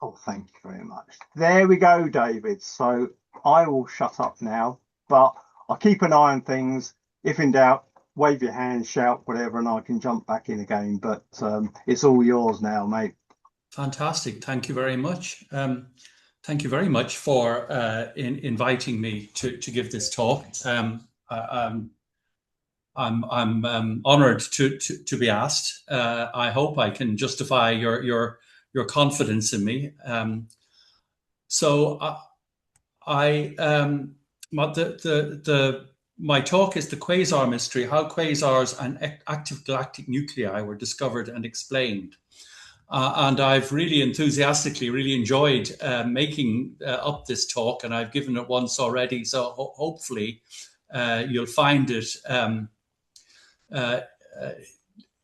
Oh, thank you very much. There we go, David. So I will shut up now, but I'll keep an eye on things. If in doubt, wave your hand, shout, whatever, and I can jump back in again. But it's all yours now, mate. Fantastic. Thank you very much. Thank you very much for inviting me to give this talk. I'm honoured to be asked. I hope I can justify your confidence in me. So I my talk is the Quasar Mystery: How Quasars and Active Galactic Nuclei were discovered and explained. And I've really enthusiastically really enjoyed making up this talk, and I've given it once already. So hopefully you'll find it uh,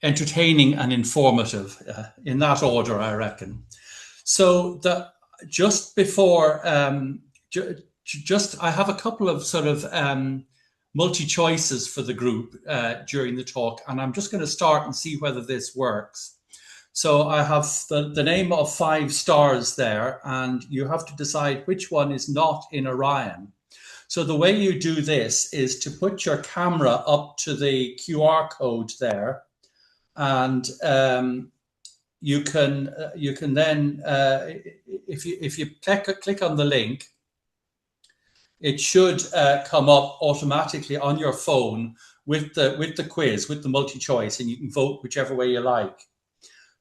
entertaining and informative in that order, I reckon. So just before, just I have a couple of sort of multi choices for the group during the talk, and I'm just going to start and see whether this works. So I have the name of 5 stars there, and you have to decide which one is not in Orion. So the way you do this is to put your camera up to the QR code there, and you can then if you click on the link, it should come up automatically on your phone with the quiz, with the multi choice, and you can vote whichever way you like.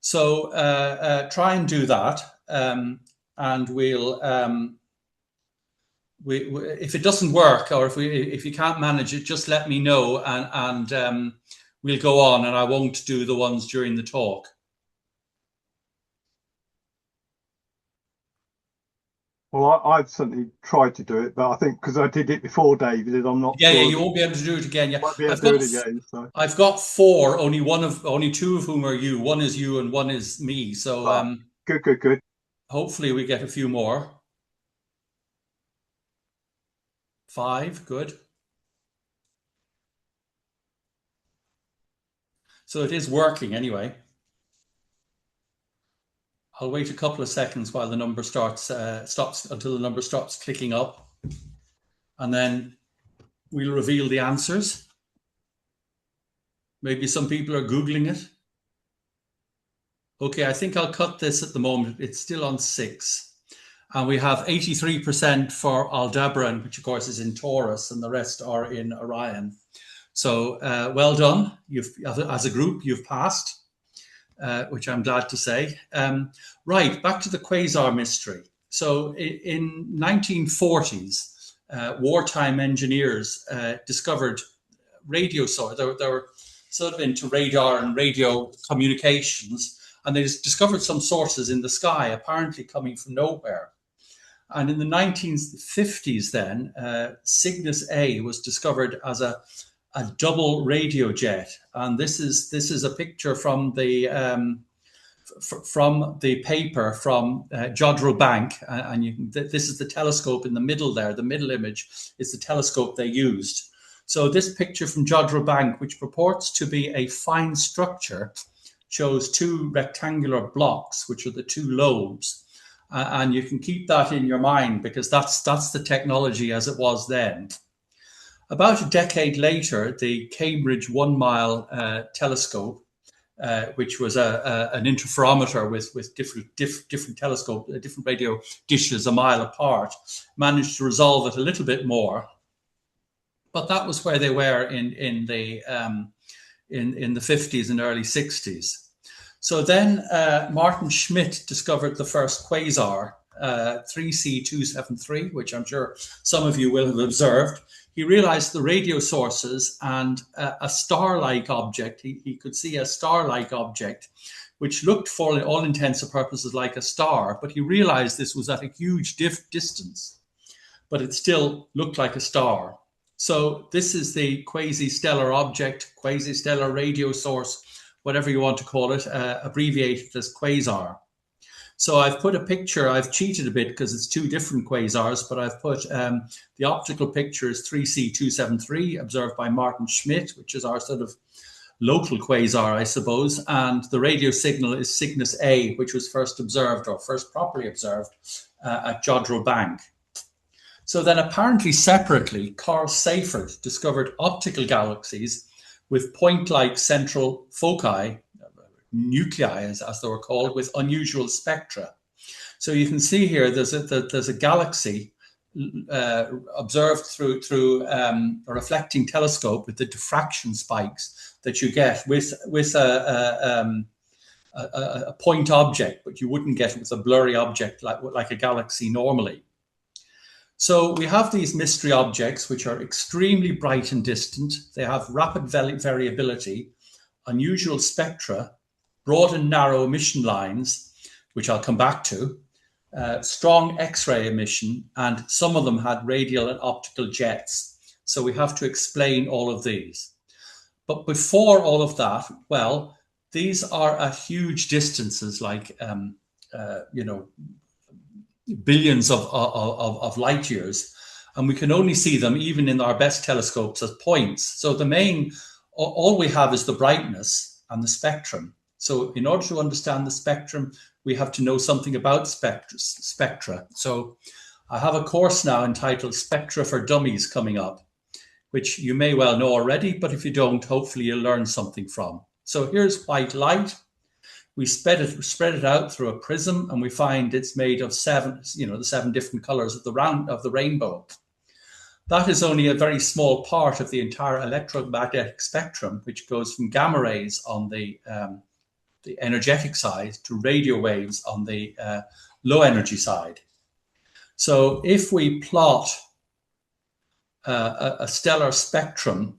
So try and do that, and we'll if it doesn't work, or if you can't manage it, just let me know, and we'll go on, and I won't do the ones during the talk. Well, I've certainly tried to do it, but I think because I did it before, David, I'm not Yeah, sure you won't be able to do it again. I Yeah, might be able to do it again. So, I've got 4. Only 2 of whom are you. One is you, and one is me. So ah, good, good, good. hopefully we get a few more. 5, good. So it is working anyway. I'll wait a couple of seconds while the number stops until the number stops clicking up, and then we'll reveal the answers. Maybe some people are Googling it. Okay, I think I'll cut this at the moment. It's still on 6. And we have 83% for Aldebaran, which of course is in Taurus, and the rest are in Orion. So well done. As a group, you've passed. Which I'm glad to say. Right, back to the Quasar Mystery. So in 1940s, wartime engineers discovered radio source. They were sort of into radar and radio communications, and they discovered some sources in the sky, apparently coming from nowhere. And in the 1950s, then Cygnus A was discovered as a double radio jet, and this is a picture from the paper from Jodrell Bank, and this is the telescope in the middle there. The middle image is the telescope they used. So this picture from Jodrell Bank, which purports to be a fine structure, shows 2 rectangular blocks, which are the 2 lobes, and you can keep that in your mind because that's the technology as it was then. About a decade later, the Cambridge 1 Mile telescope, which was an interferometer with different telescope, different radio dishes a mile apart, managed to resolve it a little bit more. But that was where they were in the 50s and early 60s. So then Martin Schmidt discovered the first quasar, 3C273, which I'm sure some of you will have observed. He realized the radio sources and a star-like object. He could see a star-like object, which looked for all intents and purposes like a star, but he realized this was at a huge distance, but it still looked like a star. So this is the quasi-stellar object, quasi-stellar radio source, whatever you want to call it, abbreviated as quasar. So I've put a picture, I've cheated a bit because it's 2 different quasars, but I've put the optical picture is 3C273, observed by Martin Schmidt, which is our sort of local quasar, I suppose, and the radio signal is Cygnus A, which was first observed, or first properly observed, at Jodrell Bank. So then apparently separately, Carl Seyfert discovered optical galaxies with point-like central foci, nuclei as they were called, with unusual spectra. So you can see here there's a galaxy observed through a reflecting telescope with the diffraction spikes that you get with a point object, but you wouldn't get with a blurry object like a galaxy normally. So we have these mystery objects which are extremely bright and distant. They have rapid variability, unusual spectra, broad and narrow emission lines, which I'll come back to, strong X-ray emission, and some of them had radial and optical jets. So we have to explain all of these. But before all of that, well, these are at huge distances, like billions of light years, and we can only see them even in our best telescopes as points. So all we have is the brightness and the spectrum. So in order to understand the spectrum, we have to know something about spectra. So I have a course now entitled Spectra for Dummies coming up, which you may well know already, but if you don't, hopefully you'll learn something from. So here's white light. We spread it out through a prism, and we find it's made of the 7 different colors of the rainbow. That is only a very small part of the entire electromagnetic spectrum, which goes from gamma rays on the energetic side to radio waves on the low energy side. So if we plot a stellar spectrum,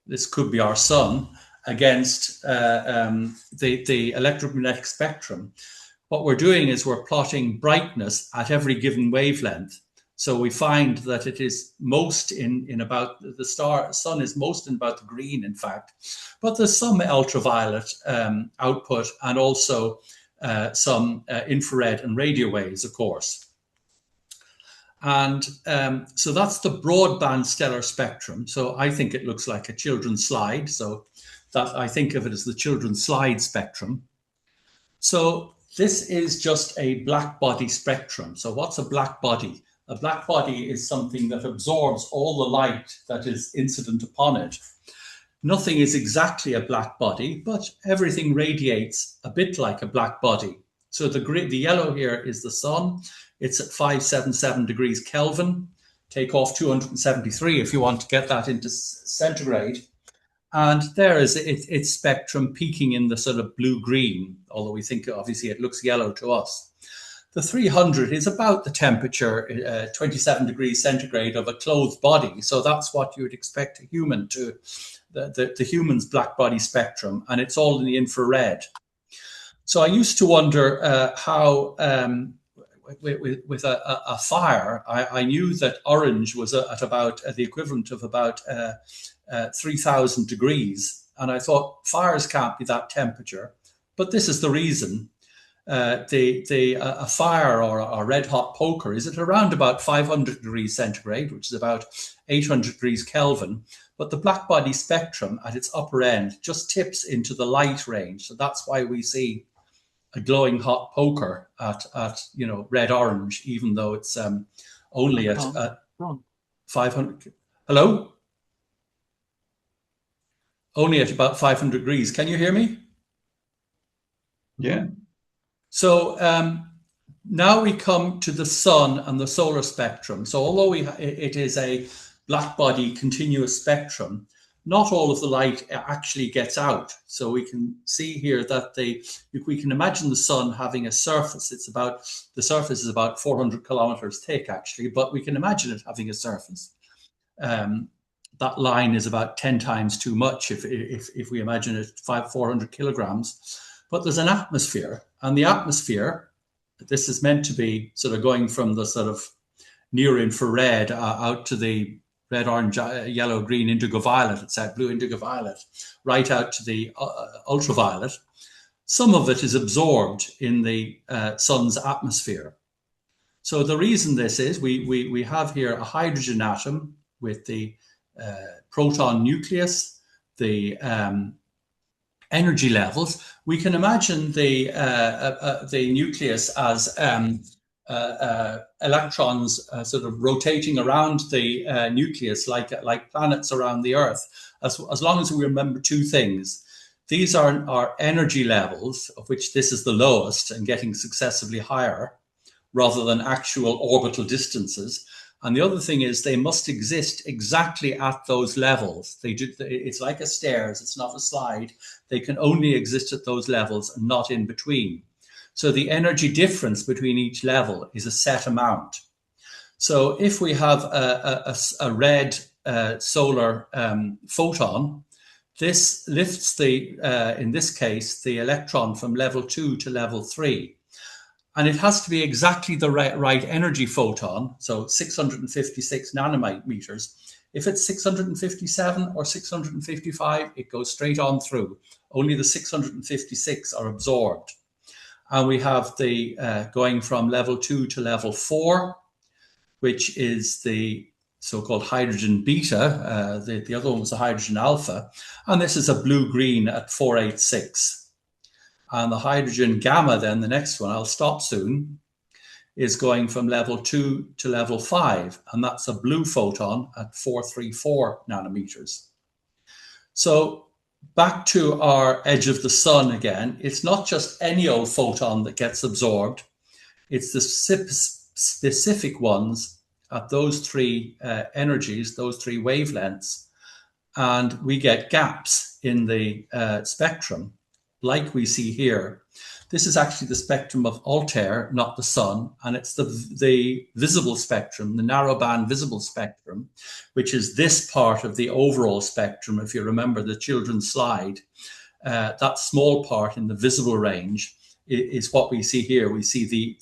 this could be our sun, against the electromagnetic spectrum, what we're doing is we're plotting brightness at every given wavelength. So we find that it is most in about the sun is most in about the green, in fact, but there's some ultraviolet output, and also some infrared and radio waves, of course. And so that's the broadband stellar spectrum. So I think it looks like a children's slide. So that I think of it as the children's slide spectrum. So this is just a black body spectrum. So what's a black body? A black body is something that absorbs all the light that is incident upon it. Nothing is exactly a black body, but everything radiates a bit like a black body. So the yellow here is the sun. It's at 577 degrees Kelvin. Take off 273 if you want to get that into centigrade. And there is its spectrum peaking in the sort of blue-green, although we think obviously it looks yellow to us. The 300 is about the temperature, 27 degrees centigrade of a clothed body. So that's what you would expect a human to, the human's black body spectrum, and it's all in the infrared. So I used to wonder how, with a fire, I knew that orange was at about the equivalent of about 3,000 degrees. And I thought fires can't be that temperature, but this is the reason. A fire or a red hot poker is at around about 500 degrees centigrade, which is about 800 degrees Kelvin. But the black body spectrum at its upper end just tips into the light range. So that's why we see a glowing hot poker at red orange, even though it's only at 500. Hello? Only at about 500 degrees. Can you hear me? Yeah. So now we come to the sun and the solar spectrum. So although it is a black body continuous spectrum, not all of the light actually gets out. So we can see here that we can imagine the sun having a surface. The surface is about 400 kilometers thick, actually, but we can imagine it having a surface. That line is about 10 times too much if we imagine it 400 kilograms. But there's an atmosphere, and the atmosphere, this is meant to be sort of going from the sort of near infrared out to the red, orange, yellow, green, indigo, violet, it's that blue, indigo, violet, right out to the ultraviolet. Some of it is absorbed in the sun's atmosphere. So the reason this is, we have here a hydrogen atom with the proton nucleus, the energy levels, we can imagine the nucleus as electrons sort of rotating around the nucleus like planets around the Earth, as long as we remember two things. These are our energy levels, of which this is the lowest and getting successively higher, rather than actual orbital distances. And the other thing is they must exist exactly at those levels. It's like a stairs, it's not a slide. They can only exist at those levels and not in between. So the energy difference between each level is a set amount. So if we have a red solar photon, this lifts in this case, the electron from level 2 to level 3. And it has to be exactly the right energy photon, so 656 nanometers. If it's 657 or 655, it goes straight on through. Only the 656 are absorbed. And we have the going from level 2 to level 4, which is the so-called hydrogen beta. The other one was the hydrogen alpha. And this is a blue-green at 486. And the hydrogen gamma, then the next one, I'll stop soon, is going from level 2 to level 5. And that's a blue photon at 434 nanometers. So back to our edge of the sun again, it's not just any old photon that gets absorbed. It's the specific ones at those three energies, those three wavelengths. And we get gaps in the spectrum, like we see here. This is actually the spectrum of Altair, not the sun, and it's the visible spectrum, the narrowband visible spectrum, which is this part of the overall spectrum. If you remember the children's slide, that small part in the visible range is what we see here. We see the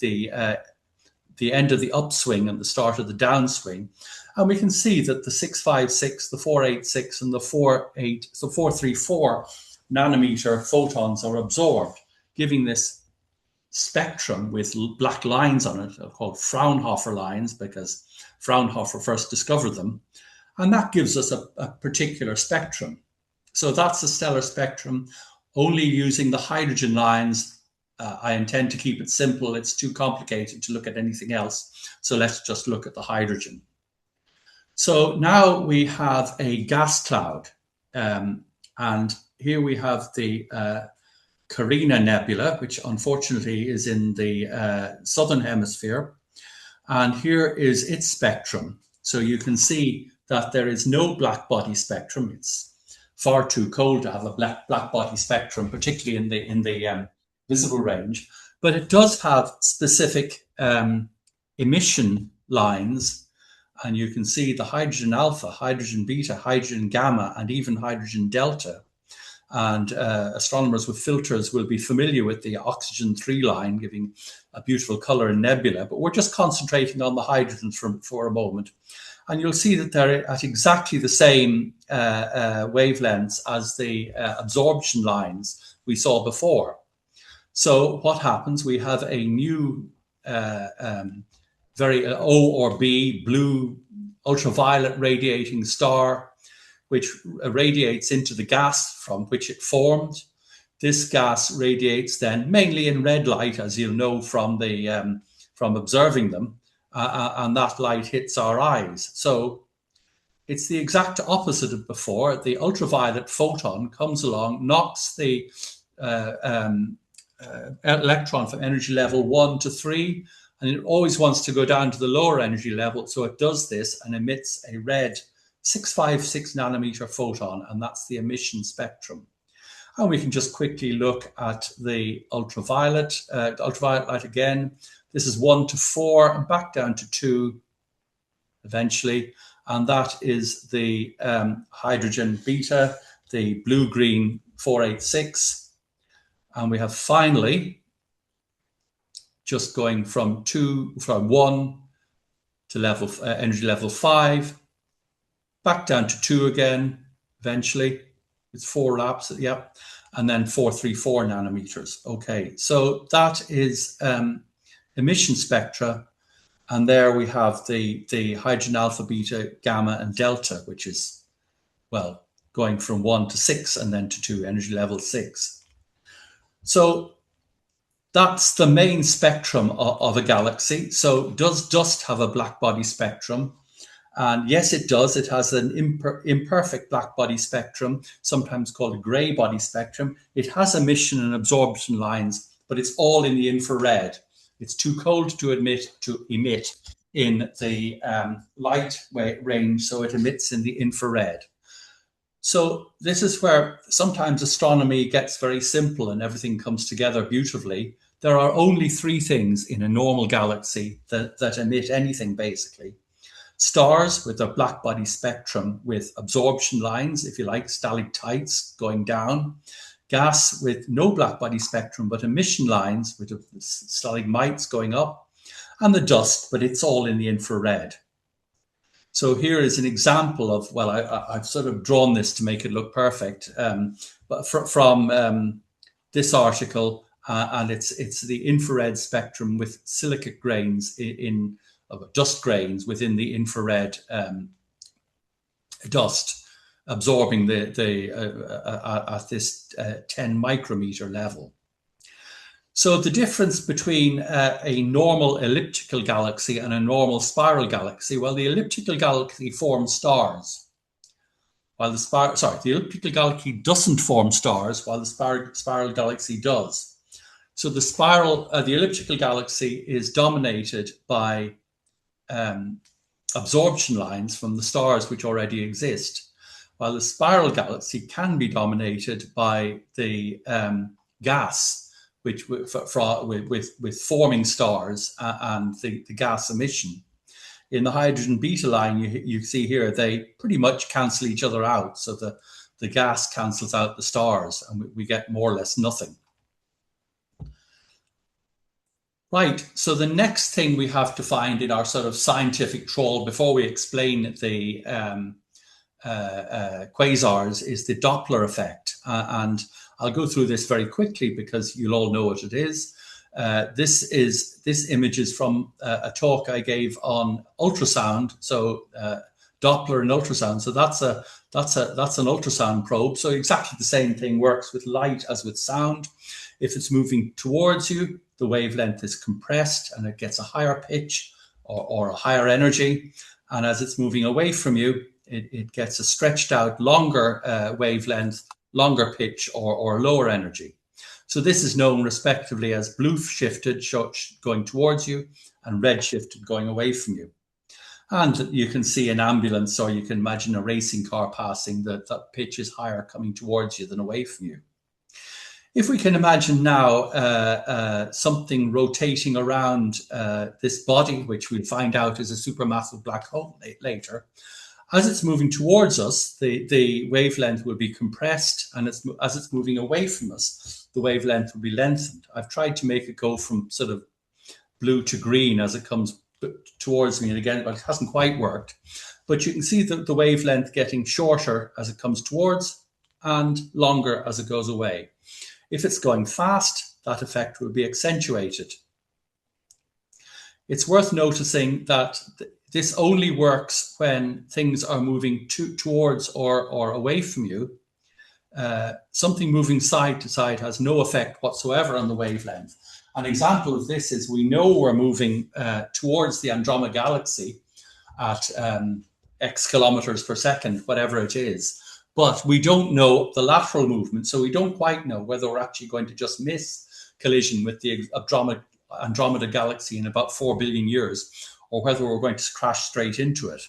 end of the upswing and the start of the downswing. And we can see that the 656, the 486, and the 434 nanometer photons are absorbed, giving this spectrum with black lines on it, called Fraunhofer lines, because Fraunhofer first discovered them. And that gives us a particular spectrum. So that's a stellar spectrum, only using the hydrogen lines. I intend to keep it simple. It's too complicated to look at anything else. So let's just look at the hydrogen. So now we have a gas cloud. And here we have the Carina Nebula, which unfortunately is in the southern hemisphere. And here is its spectrum. So you can see that there is no black body spectrum. It's far too cold to have a black body spectrum, particularly in the visible range. But it does have specific emission lines. And you can see the hydrogen alpha, hydrogen beta, hydrogen gamma, and even hydrogen delta. And astronomers with filters will be familiar with the oxygen 3 line, giving a beautiful color in nebula. But we're just concentrating on the hydrogens for a moment. And you'll see that they're at exactly the same wavelengths as the absorption lines we saw before. So what happens? We have a new very O or B, blue ultraviolet radiating star, which radiates into the gas from which it formed. This gas radiates then mainly in red light, as you'll know from observing them, and that light hits our eyes. So it's the exact opposite of before. The ultraviolet photon comes along, knocks the electron from energy level 1 to 3, and it always wants to go down to the lower energy level. So it does this and emits a red 656 nanometer photon, and that's the emission spectrum. And we can just quickly look at the ultraviolet light again. This is 1 to 4 and back down to 2 eventually. And that is the hydrogen beta, the blue-green 486. And we have finally just going from 1 to level energy level 5, back down to 2 again, eventually. It's 4 laps, yep. And then 434 nanometers. Okay, so that is emission spectra. And there we have the hydrogen alpha, beta, gamma, and delta, which is, well, going from 1 to 6 and then to 2, energy level 6. So that's the main spectrum of a galaxy. So does dust have a black body spectrum? And yes, it does. It has an imperfect black body spectrum, sometimes called a gray body spectrum. It has emission and absorption lines, but it's all in the infrared. It's too cold to emit in the light range, so it emits in the infrared. So this is where sometimes astronomy gets very simple and everything comes together beautifully. There are only 3 things in a normal galaxy that emit anything, basically. Stars with a black body spectrum with absorption lines, if you like, stalactites going down. Gas with no black body spectrum, but emission lines with stalagmites going up. And the dust, but it's all in the infrared. So here is an example of, well, I've sort of drawn this to make it look perfect, but from this article, and it's the infrared spectrum with silicate grains in dust grains within the infrared dust, absorbing at this 10 micrometer level. So the difference between a normal elliptical galaxy and a normal spiral galaxy, well, the elliptical galaxy forms stars, while the elliptical galaxy doesn't form stars, while the spiral galaxy does. So the elliptical galaxy is dominated by absorption lines from the stars which already exist, while the spiral galaxy can be dominated by the gas, which with forming stars and the gas emission. In the hydrogen beta line, you see here, they pretty much cancel each other out. So the gas cancels out the stars and we get more or less nothing. Right, so the next thing we have to find in our sort of scientific trawl before we explain the quasars is the Doppler effect. And I'll go through this very quickly because you'll all know what it is. This image is from a talk I gave on ultrasound. So Doppler and ultrasound. So that's an ultrasound probe. So exactly the same thing works with light as with sound. If it's moving towards you, the wavelength is compressed and it gets a higher pitch or a higher energy. And as it's moving away from you, it gets a stretched out longer wavelength, longer pitch or lower energy. So this is known respectively as blue shifted going towards you and red shifted going away from you. And you can see an ambulance, or you can imagine a racing car passing, that pitch is higher coming towards you than away from you. If we can imagine now something rotating around this body, which we'll find out is a supermassive black hole later, as it's moving towards us, the wavelength will be compressed, and as it's moving away from us, the wavelength will be lengthened. I've tried to make it go from sort of blue to green as it comes towards me, and again, but it hasn't quite worked. But you can see the wavelength getting shorter as it comes towards and longer as it goes away. If it's going fast, that effect will be accentuated. It's worth noticing that this only works when things are moving towards or away from you. Something moving side to side has no effect whatsoever on the wavelength. An example of this is we know we're moving towards the Andromeda Galaxy at X kilometers per second, whatever it is. But we don't know the lateral movement, so we don't quite know whether we're actually going to just miss collision with the Andromeda Galaxy in about 4 billion years, or whether we're going to crash straight into it.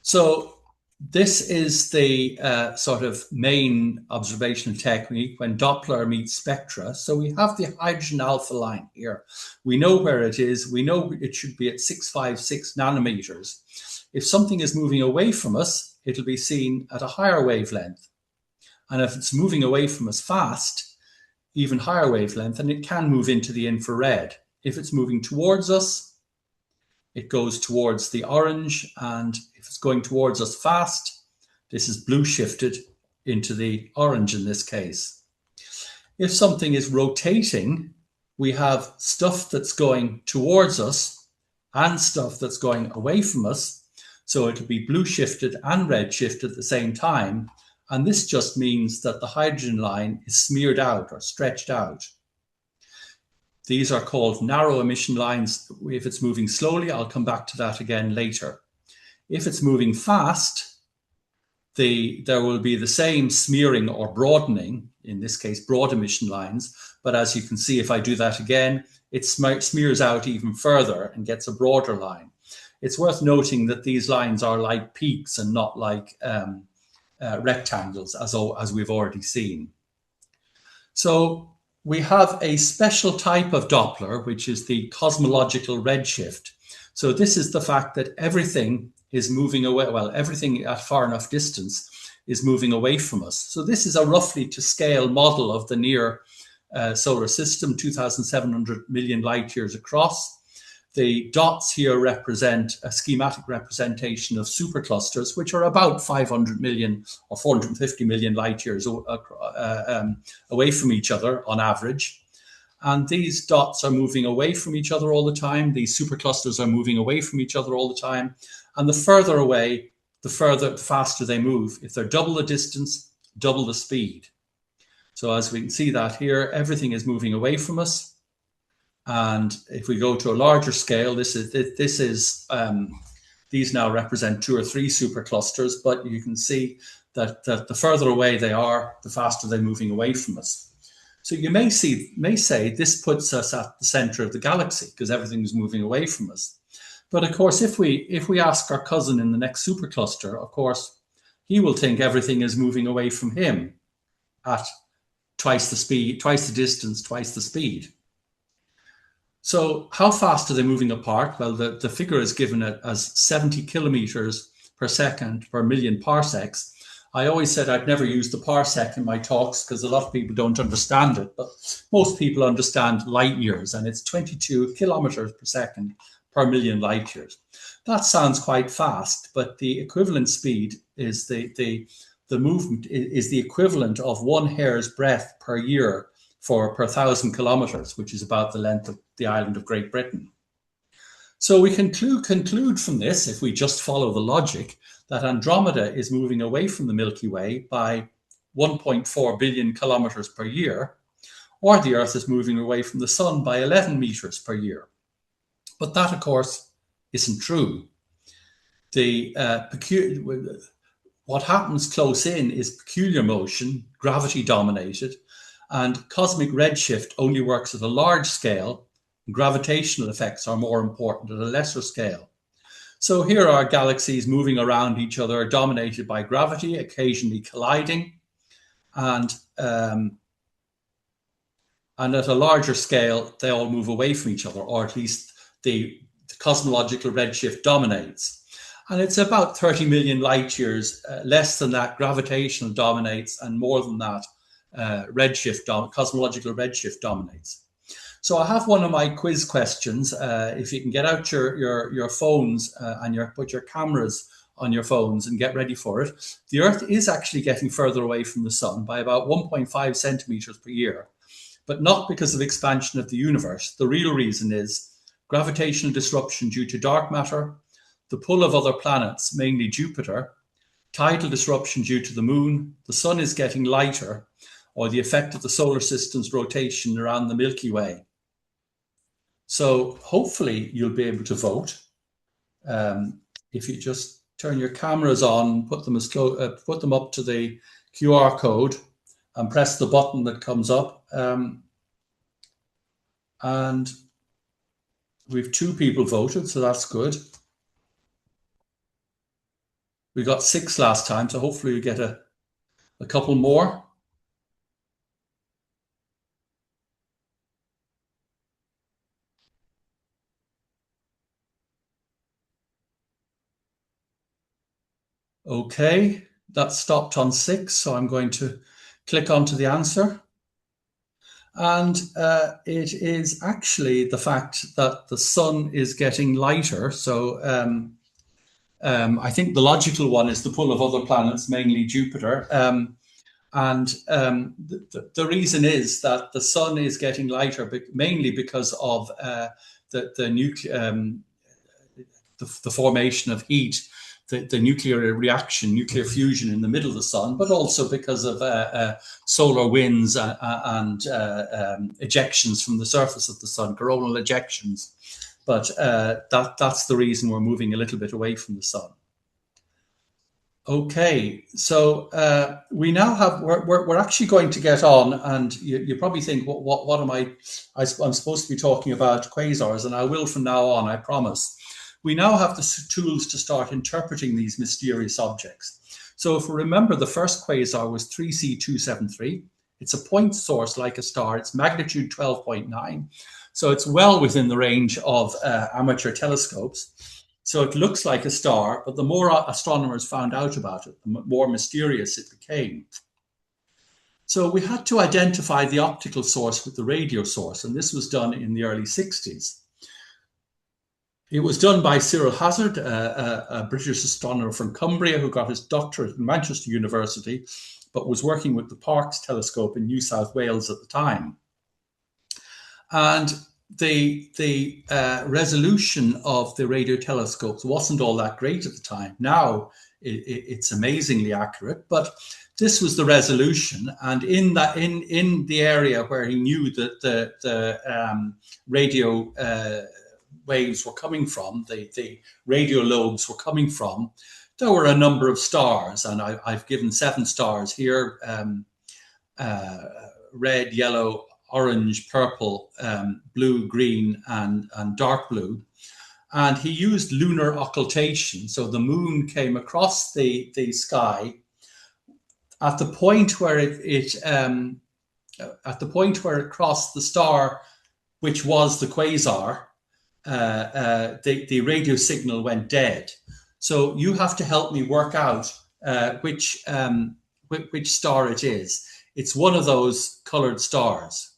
So this is the sort of main observational technique when Doppler meets spectra. So we have the hydrogen alpha line here. We know where it is. We know it should be at 656 nanometers. If something is moving away from us, it'll be seen at a higher wavelength. And if it's moving away from us fast, even higher wavelength, and it can move into the infrared. If it's moving towards us, it goes towards the orange, and if it's going towards us fast, this is blue shifted into the orange in this case. If something is rotating, we have stuff that's going towards us and stuff that's going away from us. So it'll be blue shifted and red shifted at the same time. And this just means that the hydrogen line is smeared out or stretched out. These are called narrow emission lines. If it's moving slowly, I'll come back to that again later. If it's moving fast, there will be the same smearing or broadening, in this case, broad emission lines. But as you can see, if I do that again, it smears out even further and gets a broader line. It's worth noting that these lines are like peaks and not like rectangles, as we've already seen. So we have a special type of Doppler, which is the cosmological redshift. So this is the fact that everything is moving away. Well, everything at far enough distance is moving away from us. So this is a roughly to scale model of the near solar system, 2,700 million light years across. The dots here represent a schematic representation of superclusters, which are about 500 million or 450 million light years away from each other on average. And these dots are moving away from each other all the time. These superclusters are moving away from each other all the time. And the further away, the faster they move. If they're double the distance, double the speed. So as we can see that here, everything is moving away from us. And if we go to a larger scale, these now represent 2 or 3 superclusters, but you can see that the further away they are, the faster they're moving away from us. So you may say this puts us at the center of the galaxy because everything is moving away from us. But of course, if we ask our cousin in the next supercluster, of course, he will think everything is moving away from him at twice the speed, twice the distance, twice the speed. So how fast are they moving apart? Well, the figure is given as 70 kilometers per second per million parsecs. I always said I'd never use the parsec in my talks because a lot of people don't understand it, but most people understand light years, and it's 22 kilometers per second per million light years. That sounds quite fast, but the equivalent speed is the movement is the equivalent of 1 hair's breadth per year per 1,000 kilometers, which is about the length of the island of Great Britain. So we conclude from this, if we just follow the logic, that Andromeda is moving away from the Milky Way by 1.4 billion kilometers per year, or the Earth is moving away from the Sun by 11 meters per year. But that, of course, isn't true. What happens close in is peculiar motion, gravity dominated, and cosmic redshift only works at a large scale. Gravitational effects are more important at a lesser scale. So here are galaxies moving around each other, dominated by gravity, occasionally colliding, and at a larger scale, they all move away from each other, or at least the cosmological redshift dominates. And it's about 30 million light years. Less than that, gravitational dominates, and more than that, cosmological redshift dominates. So I have one of my quiz questions. If you can get out your phones and put your cameras on your phones and get ready for it. The Earth is actually getting further away from the Sun by about 1.5 centimeters per year, but not because of expansion of the universe. The real reason is gravitational disruption due to dark matter, the pull of other planets, mainly Jupiter, tidal disruption due to the Moon, the Sun is getting lighter, or the effect of the solar system's rotation around the Milky Way. So hopefully you'll be able to vote. If you just turn your cameras on, put them up to the QR code and press the button that comes up. And we've 2 people voted, so that's good. We got 6 last time, so hopefully we get a couple more. Okay, that stopped on 6, so I'm going to click onto the answer. And it is actually the fact that the Sun is getting lighter. So I think the logical one is the pull of other planets, mainly Jupiter. The reason is that the Sun is getting lighter, mainly because of the formation of heat. the nuclear reaction, nuclear fusion in the middle of the sun, but also because of solar winds and ejections from the surface of the sun, coronal ejections. But that's the reason we're moving a little bit away from the sun. Okay, so we now have, we're actually going to get on, and you probably think, what am I'm supposed to be talking about quasars, and I will from now on, I promise. We now have the tools to start interpreting these mysterious objects. So if we remember, the first quasar was 3C273. It's a point source like a star. It's magnitude 12.9. So it's well within the range of amateur telescopes. So it looks like a star, but the more astronomers found out about it, the more mysterious it became. So we had to identify the optical source with the radio source, and this was done in the early 60s. It was done by Cyril Hazard, a British astronomer from Cumbria who got his doctorate in Manchester University, but was working with the Parkes telescope in New South Wales at the time. And the resolution of the radio telescopes wasn't all that great at the time. Now it's amazingly accurate, but this was the resolution. And in the area where he knew that the radio waves were coming from, the radio lobes were coming from, there were a number of stars, and I've given 7 stars here: red, yellow, orange, purple, blue, green, and dark blue. And he used lunar occultation. So the moon came across the sky at the point where it crossed the star, which was the quasar. The radio signal went dead. So you have to help me work out which star it is. It's one of those colored stars.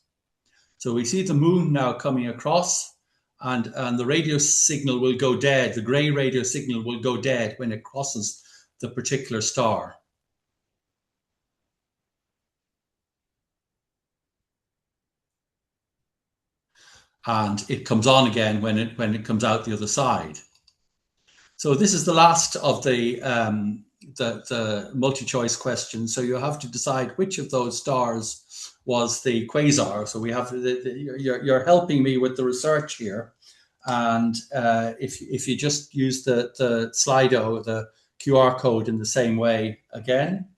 So we see the moon now coming across, and the radio signal will go dead. The gray radio signal will go dead when it crosses the particular star. And it comes on again when it comes out the other side. So this is the last of the multi-choice questions. So you have to decide which of those stars was the quasar. So we have you're helping me with the research here, and if you just use the Slido, the QR code in the same way again.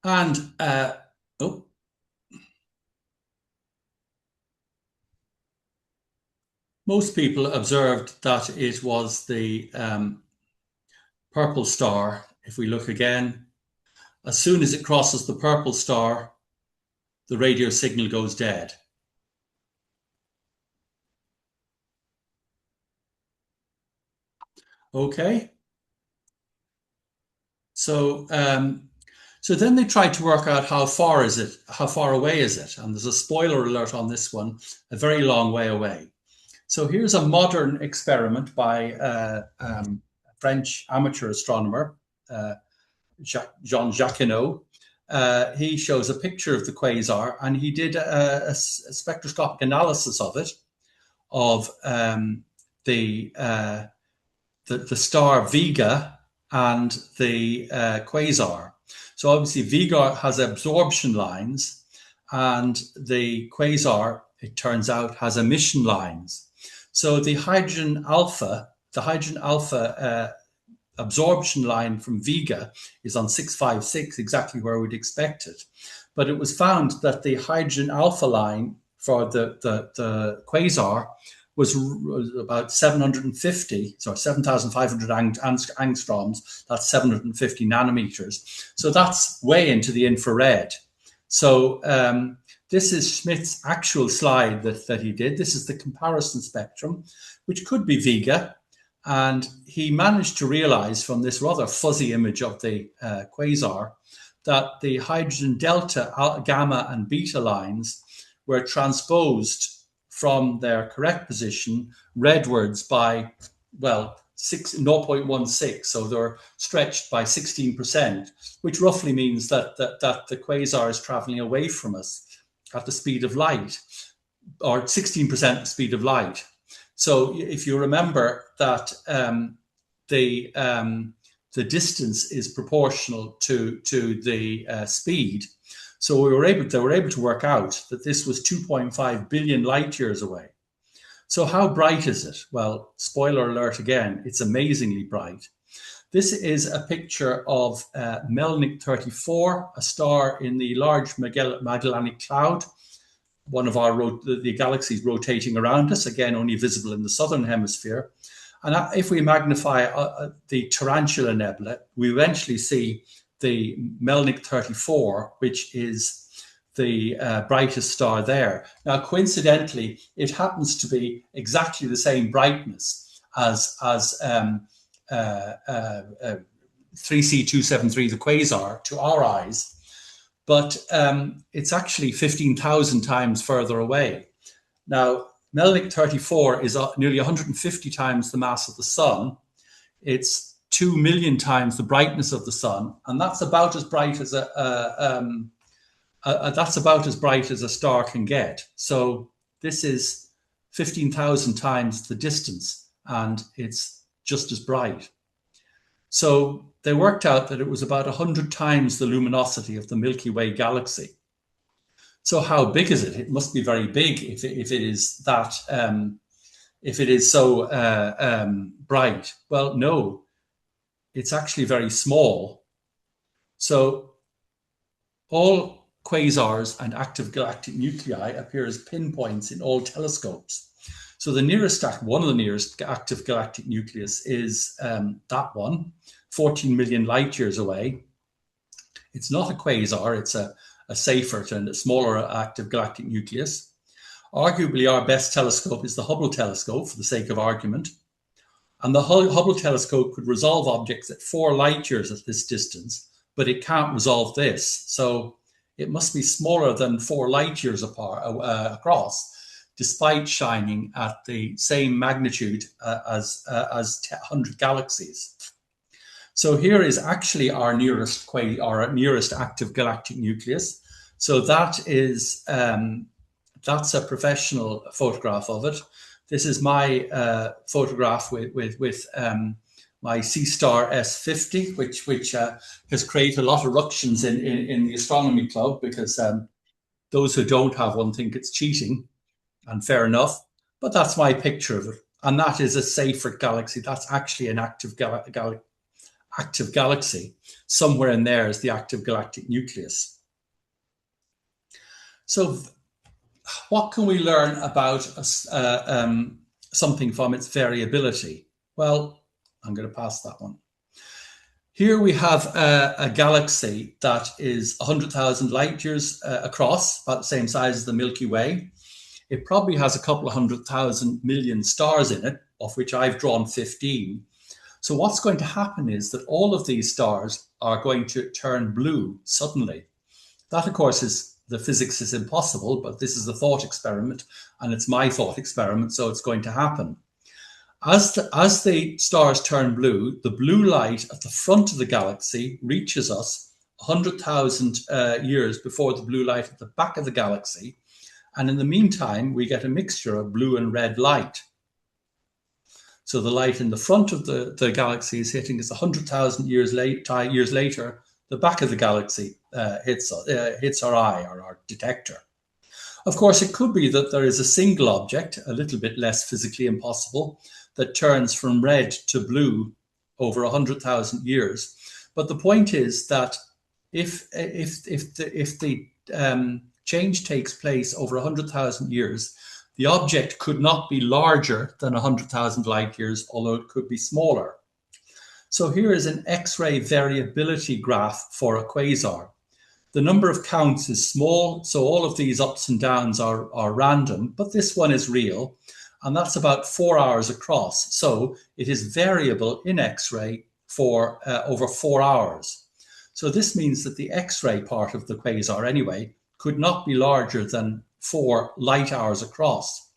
And most people observed that it was the purple star. If we look again, as soon as it crosses the purple star, the radio signal goes dead. Okay. So then they tried to work out how far away is it? And there's a spoiler alert on this one, a very long way away. So here's a modern experiment by a French amateur astronomer, Jean Jacquinot. He shows a picture of the quasar, and he did a spectroscopic analysis of it, of the star Vega and the quasar. So obviously Vega has absorption lines, and the quasar, it turns out, has emission lines. So the hydrogen alpha absorption line from Vega is on 656, exactly where we'd expect it. But it was found that the hydrogen alpha line for the quasar was about 7,500 angstroms. That's 750 nanometers. So that's way into the infrared. So this is Schmidt's actual slide that he did. This is the comparison spectrum, which could be Vega. And he managed to realize from this rather fuzzy image of the quasar that the hydrogen delta, gamma, and beta lines were transposed from their correct position redwards by, well, 0.16, so they're stretched by 16%, which roughly means that the quasar is traveling away from us at the speed of light, or 16% the speed of light. So if you remember that the distance is proportional to the speed, so they were able to work out that this was 2.5 billion light years away. So how bright is it? Well, spoiler alert again, it's amazingly bright. This is a picture of Melnik 34, a star in the Large Magellanic Cloud, one of the galaxies rotating around us, again, only visible in the southern hemisphere. And if we magnify the Tarantula Nebula, we eventually see the Melnik 34, which is the brightest star there. Now, coincidentally, it happens to be exactly the same brightness as 3C273, the quasar, to our eyes, but it's actually 15,000 times further away. Now, Melnik 34 is nearly 150 times the mass of the sun. It's 2 million times the brightness of the sun, and that's about as bright as a star can get. So this is 15,000 times the distance, and it's just as bright. So they worked out that it was about 100 times the luminosity of the Milky Way galaxy. So how big is it? It must be very big if it is that, if it is so bright. Well, no, it's actually very small. So all quasars and active galactic nuclei appear as pinpoints in all telescopes. So the nearest, one of the nearest active galactic nucleus is that one, 14 million light years away. It's not a quasar, it's a safer and a smaller active galactic nucleus. Arguably, our best telescope is the Hubble telescope, for the sake of argument. And the Hubble telescope could resolve objects at 4 light years at this distance, but it can't resolve this. So it must be smaller than 4 light years apart, across, despite shining at the same magnitude as 100 galaxies. So here is actually our nearest active galactic nucleus. So that is that's a professional photograph of it. This is my photograph with my C-Star S50, which has created a lot of ructions in the astronomy club, because those who don't have one think it's cheating, and fair enough. But that's my picture of it, and that is a safer galaxy. That's actually an active galaxy. Somewhere in there is the active galactic nucleus. So what can we learn about something from its variability? Well, I'm going to pass that one. Here we have a galaxy that is 100,000 light years across, about the same size as the Milky Way. It probably has a couple of 100,000 million stars in it, of which I've drawn 15. So what's going to happen is that all of these stars are going to turn blue suddenly. That, of course, the physics is impossible, but this is a thought experiment, and it's my thought experiment, so it's going to happen. As the stars turn blue, the blue light at the front of the galaxy reaches us 100,000 years before the blue light at the back of the galaxy. And in the meantime, we get a mixture of blue and red light. So the light in the front of the galaxy is hitting us 100,000 years later. The back of the galaxy hits our eye, or our detector. Of course, it could be that there is a single object, a little bit less physically impossible, that turns from red to blue over 100,000 years. But the point is that if the change takes place over 100,000 years, the object could not be larger than 100,000 light years, although it could be smaller. So here is an X-ray variability graph for a quasar. The number of counts is small, so all of these ups and downs are random, but this one is real, and that's about 4 hours across. So it is variable in X-ray for over 4 hours. So this means that the X-ray part of the quasar, anyway, could not be larger than 4 light hours across.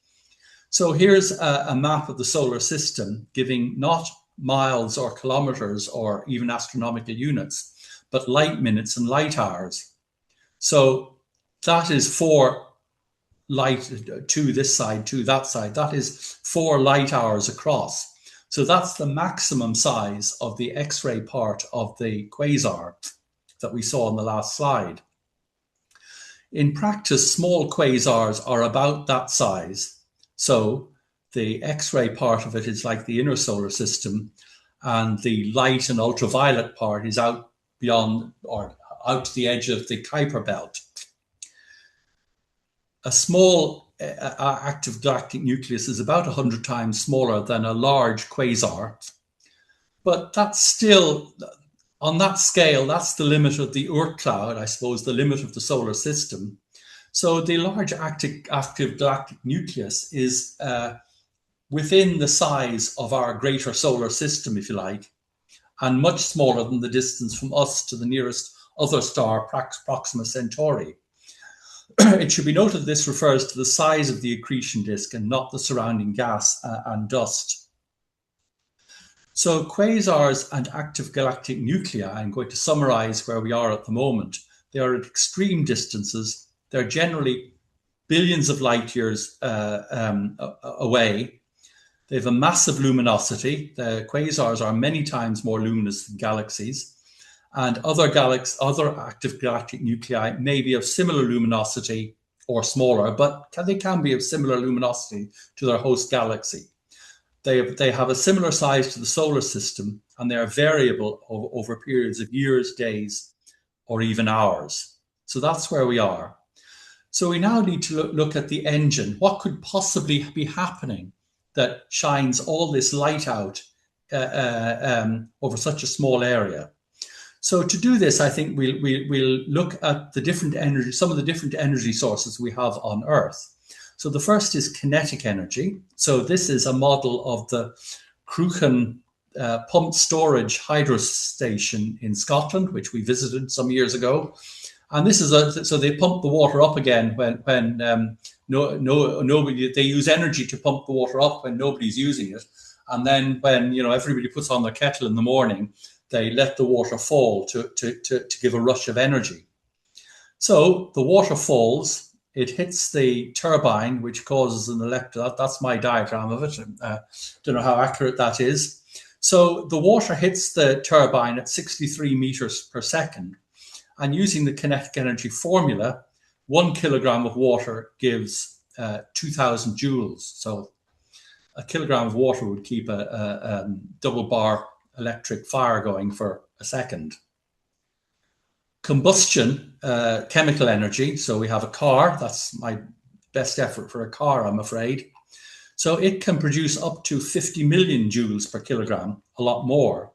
So here's a map of the solar system, giving not miles or kilometers or even astronomical units, but light minutes and light hours. So that is 4 light to this side, to that side. That is 4 light hours across. So that's the maximum size of the X-ray part of the quasar that we saw on the last slide. In practice, small quasars are about that size. So the X-ray part of it is like the inner solar system, and the light and ultraviolet part is out beyond or out to the edge of the Kuiper belt. A small active galactic nucleus is about 100 times smaller than a large quasar, but that's still, on that scale, that's the limit of the Oort cloud, I suppose, the limit of the solar system. So the large active galactic nucleus is within the size of our greater solar system, if you like, and much smaller than the distance from us to the nearest other star, Proxima Centauri. It should be noted this refers to the size of the accretion disk and not the surrounding gas and dust. So quasars and active galactic nuclei, I'm going to summarize where we are at the moment. They are at extreme distances. They're generally billions of light years away. They have a massive luminosity. The quasars are many times more luminous than galaxies. And other active galactic nuclei may be of similar luminosity or smaller, but they can be of similar luminosity to their host galaxy. They have a similar size to the solar system, and they are variable over periods of years, days, or even hours. So that's where we are. So we now need to look at the engine. What could possibly be happening that shines all this light out over such a small area? So to do this, I think we'll look at the different energy, some of the different energy sources we have on Earth. So the first is kinetic energy. So this is a model of the Cruachan pumped storage hydro station in Scotland, which we visited some years ago. And this is so they pump the water up again when nobody, they use energy to pump the water up when nobody's using it. And then when everybody puts on their kettle in the morning, they let the water fall to give a rush of energy. So the water falls, it hits the turbine, which causes an that's my diagram of it. Don't know how accurate that is. So the water hits the turbine at 63 meters per second. And using the kinetic energy formula, 1 kilogram of water gives 2,000 joules. So a kilogram of water would keep a double bar electric fire going for a second. Combustion, chemical energy. So we have a car. That's my best effort for a car, I'm afraid. So it can produce up to 50 million joules per kilogram, a lot more.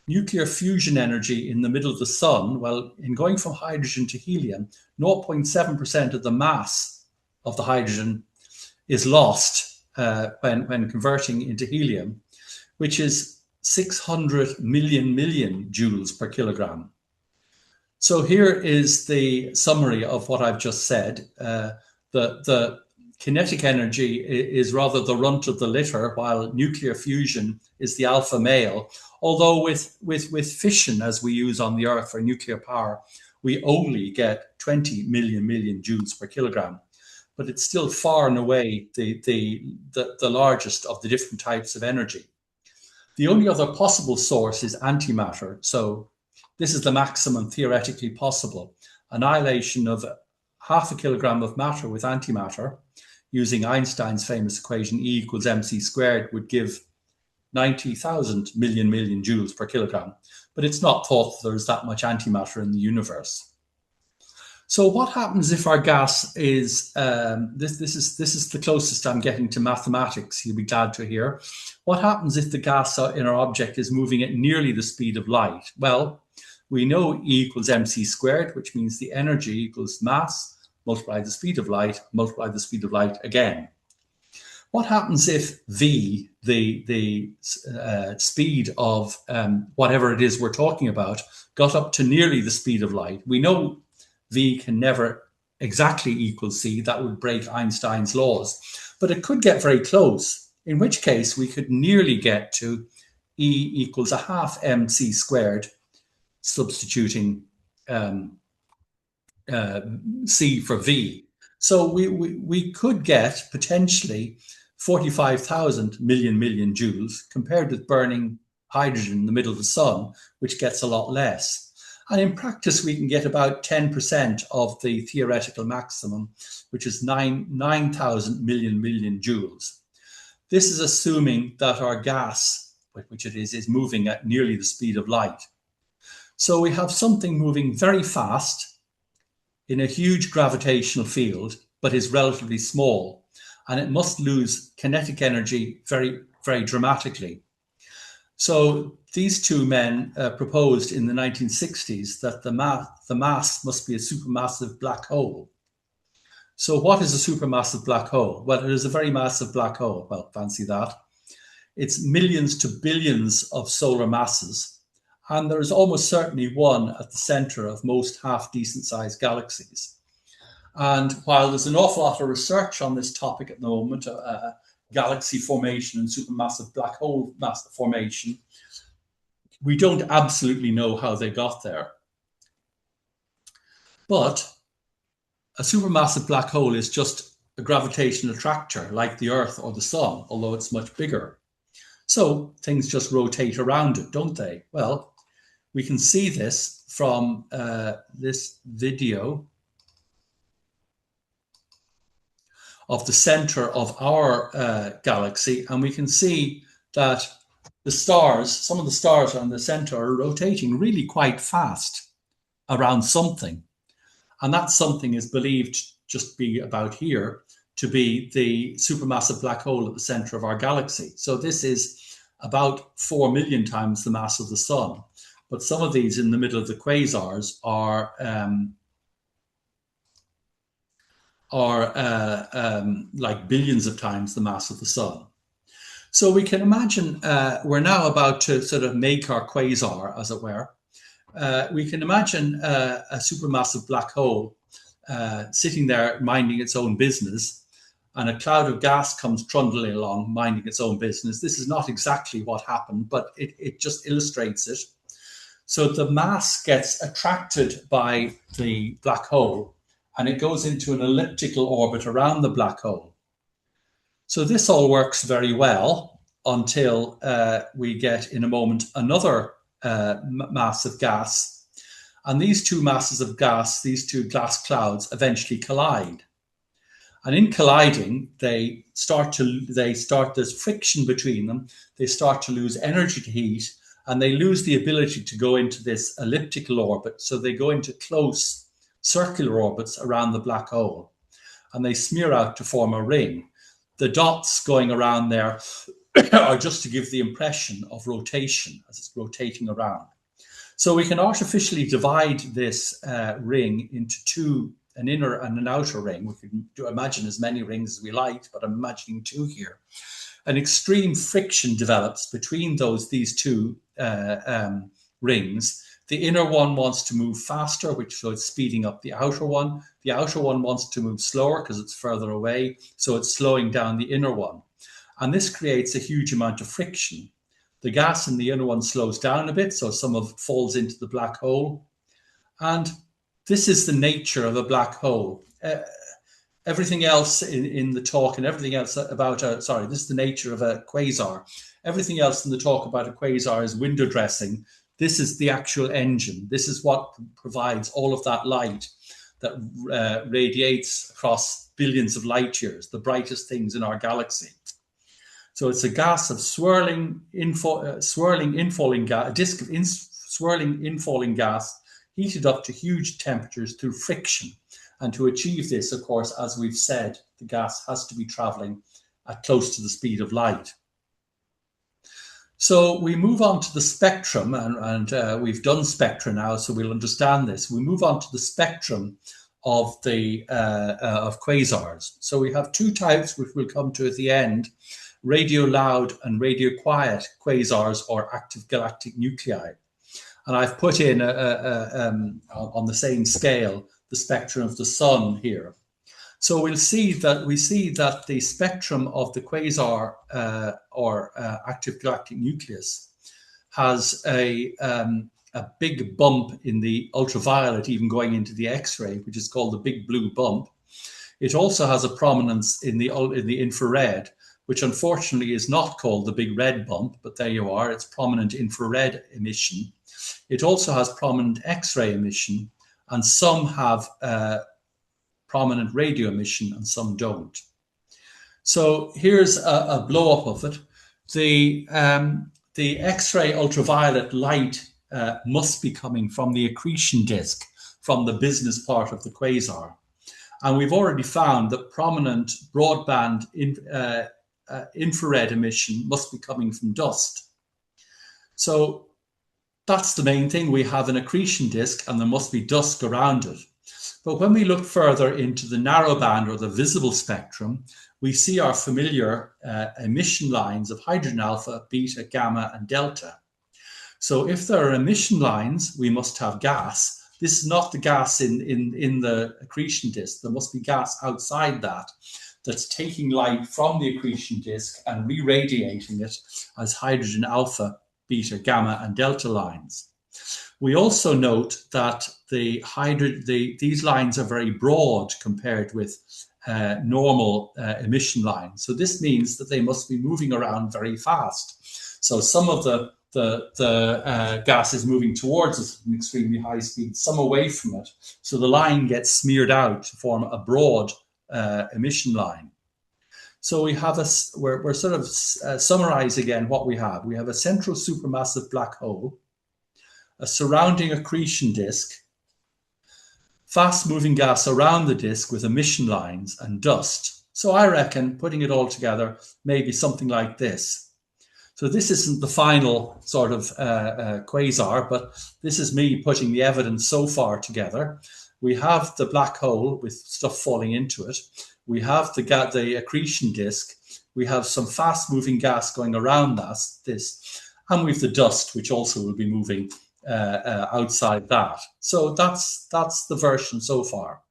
Nuclear fusion energy in the middle of the sun, well, in going from hydrogen to helium, 0.7% of the mass of the hydrogen is lost when converting into helium, which is 600 million joules per kilogram. So here is the summary of what I've just said. The kinetic energy is rather the runt of the litter, while nuclear fusion is the alpha male. Although with fission, as we use on the Earth for nuclear power, we only get 20 million joules per kilogram. But it's still far and away the largest of the different types of energy. The only other possible source is antimatter. So this is the maximum theoretically possible. Annihilation of half a kilogram of matter with antimatter using Einstein's famous equation E equals mc squared would give 90,000 million joules per kilogram. But it's not thought that there's that much antimatter in the universe. So what happens if our gas is, this is the closest I'm getting to mathematics, you'll be glad to hear. What happens if the gas in our object is moving at nearly the speed of light? Well, we know E equals mc squared, which means the energy equals mass, multiply the speed of light, multiply the speed of light again. What happens if V, the speed of whatever it is we're talking about, got up to nearly the speed of light? We know V can never exactly equal C. That would break Einstein's laws. But it could get very close, in which case we could nearly get to E equals a half mc squared, substituting C for V. So we could get potentially 45,000 million joules compared with burning hydrogen in the middle of the sun, which gets a lot less. And in practice, we can get about 10% of the theoretical maximum, which is 9,000 million joules. This is assuming that our gas, which it is moving at nearly the speed of light. So we have something moving very fast in a huge gravitational field, but is relatively small, and it must lose kinetic energy very, very dramatically. So these two men proposed in the 1960s that the mass must be a supermassive black hole. So what is a supermassive black hole? Well, it is a very massive black hole. Well, fancy that. It's millions to billions of solar masses, and there is almost certainly one at the center of most half-decent sized galaxies. And while there's an awful lot of research on this topic at the moment, galaxy formation and supermassive black hole mass formation, we don't absolutely know how they got there. But a supermassive black hole is just a gravitational attractor like the Earth or the Sun, although it's much bigger. So things just rotate around it, don't they? Well, we can see this from this video of the center of our galaxy, and we can see that the stars, some of the stars on the center, are rotating really quite fast around something. And that something is believed just be about here to be the supermassive black hole at the center of our galaxy. So this is about 4 million times the mass of the sun. But some of these in the middle of the quasars are like billions of times the mass of the sun. So we can imagine we're now about to sort of make our quasar, as it were. We can imagine a supermassive black hole sitting there minding its own business, and a cloud of gas comes trundling along minding its own business. This is not exactly what happened, but it just illustrates it. So the mass gets attracted by the black hole, and it goes into an elliptical orbit around the black hole. So this all works very well until we get, in a moment, another mass of gas. And these two masses of gas, these two gas clouds, eventually collide. And in colliding, there's friction between them. They start to lose energy to heat, and they lose the ability to go into this elliptical orbit. So they go into close circular orbits around the black hole, and they smear out to form a ring. The dots going around there are just to give the impression of rotation as it's rotating around. So we can artificially divide this ring into two, an inner and an outer ring. We can imagine as many rings as we like, but I'm imagining two here. An extreme friction develops between these two rings. The inner one wants to move faster, so it's speeding up the outer one. The outer one wants to move slower because it's further away, so it's slowing down the inner one. And this creates a huge amount of friction. The gas in the inner one slows down a bit, so some of it falls into the black hole. And this is the nature of a black hole. Everything else in the talk and everything else about this is the nature of a quasar. Everything else in the talk about a quasar is window dressing. This is the actual engine. This is what provides all of that light that radiates across billions of light years, the brightest things in our galaxy. So it's a gas of swirling infalling gas, a disk of swirling infalling gas, heated up to huge temperatures through friction. And to achieve this, of course, as we've said, the gas has to be traveling at close to the speed of light. So we move on to the spectrum, and we've done spectra now, so we'll understand this. We move on to the spectrum of the of quasars. So we have two types, which we'll come to at the end: radio loud and radio quiet quasars, or active galactic nuclei. And I've put in on the same scale the spectrum of the sun here. So we see that the spectrum of the quasar or active galactic nucleus has a big bump in the ultraviolet, even going into the X-ray, which is called the big blue bump. It also has a prominence in the infrared, which unfortunately is not called the big red bump, but there you are, it's prominent infrared emission. It also has prominent X-ray emission, and some have prominent radio emission and some don't. So here's a blow-up of it. The X-ray ultraviolet light must be coming from the accretion disk, from the business part of the quasar. And we've already found that prominent broadband infrared emission must be coming from dust. So that's the main thing. We have an accretion disk and there must be dust around it. But when we look further into the narrowband or the visible spectrum, we see our familiar emission lines of hydrogen alpha, beta, gamma, and delta. So if there are emission lines, we must have gas. This is not the gas in the accretion disk. There must be gas outside that that's taking light from the accretion disk and re-radiating it as hydrogen alpha, beta, gamma, and delta lines. We also note that these lines are very broad compared with normal emission lines. So this means that they must be moving around very fast. So some of the gas is moving towards us at an extremely high speed, some away from it. So the line gets smeared out to form a broad emission line. So we have we're sort of summarize again what we have. We have a central supermassive black hole, a surrounding accretion disk, fast-moving gas around the disk with emission lines and dust. So I reckon, putting it all together, maybe something like this. So this isn't the final sort of quasar, but this is me putting the evidence so far together. We have the black hole with stuff falling into it. We have the accretion disk. We have some fast-moving gas going around this, and we have the dust, which also will be moving outside that. So that's the version so far.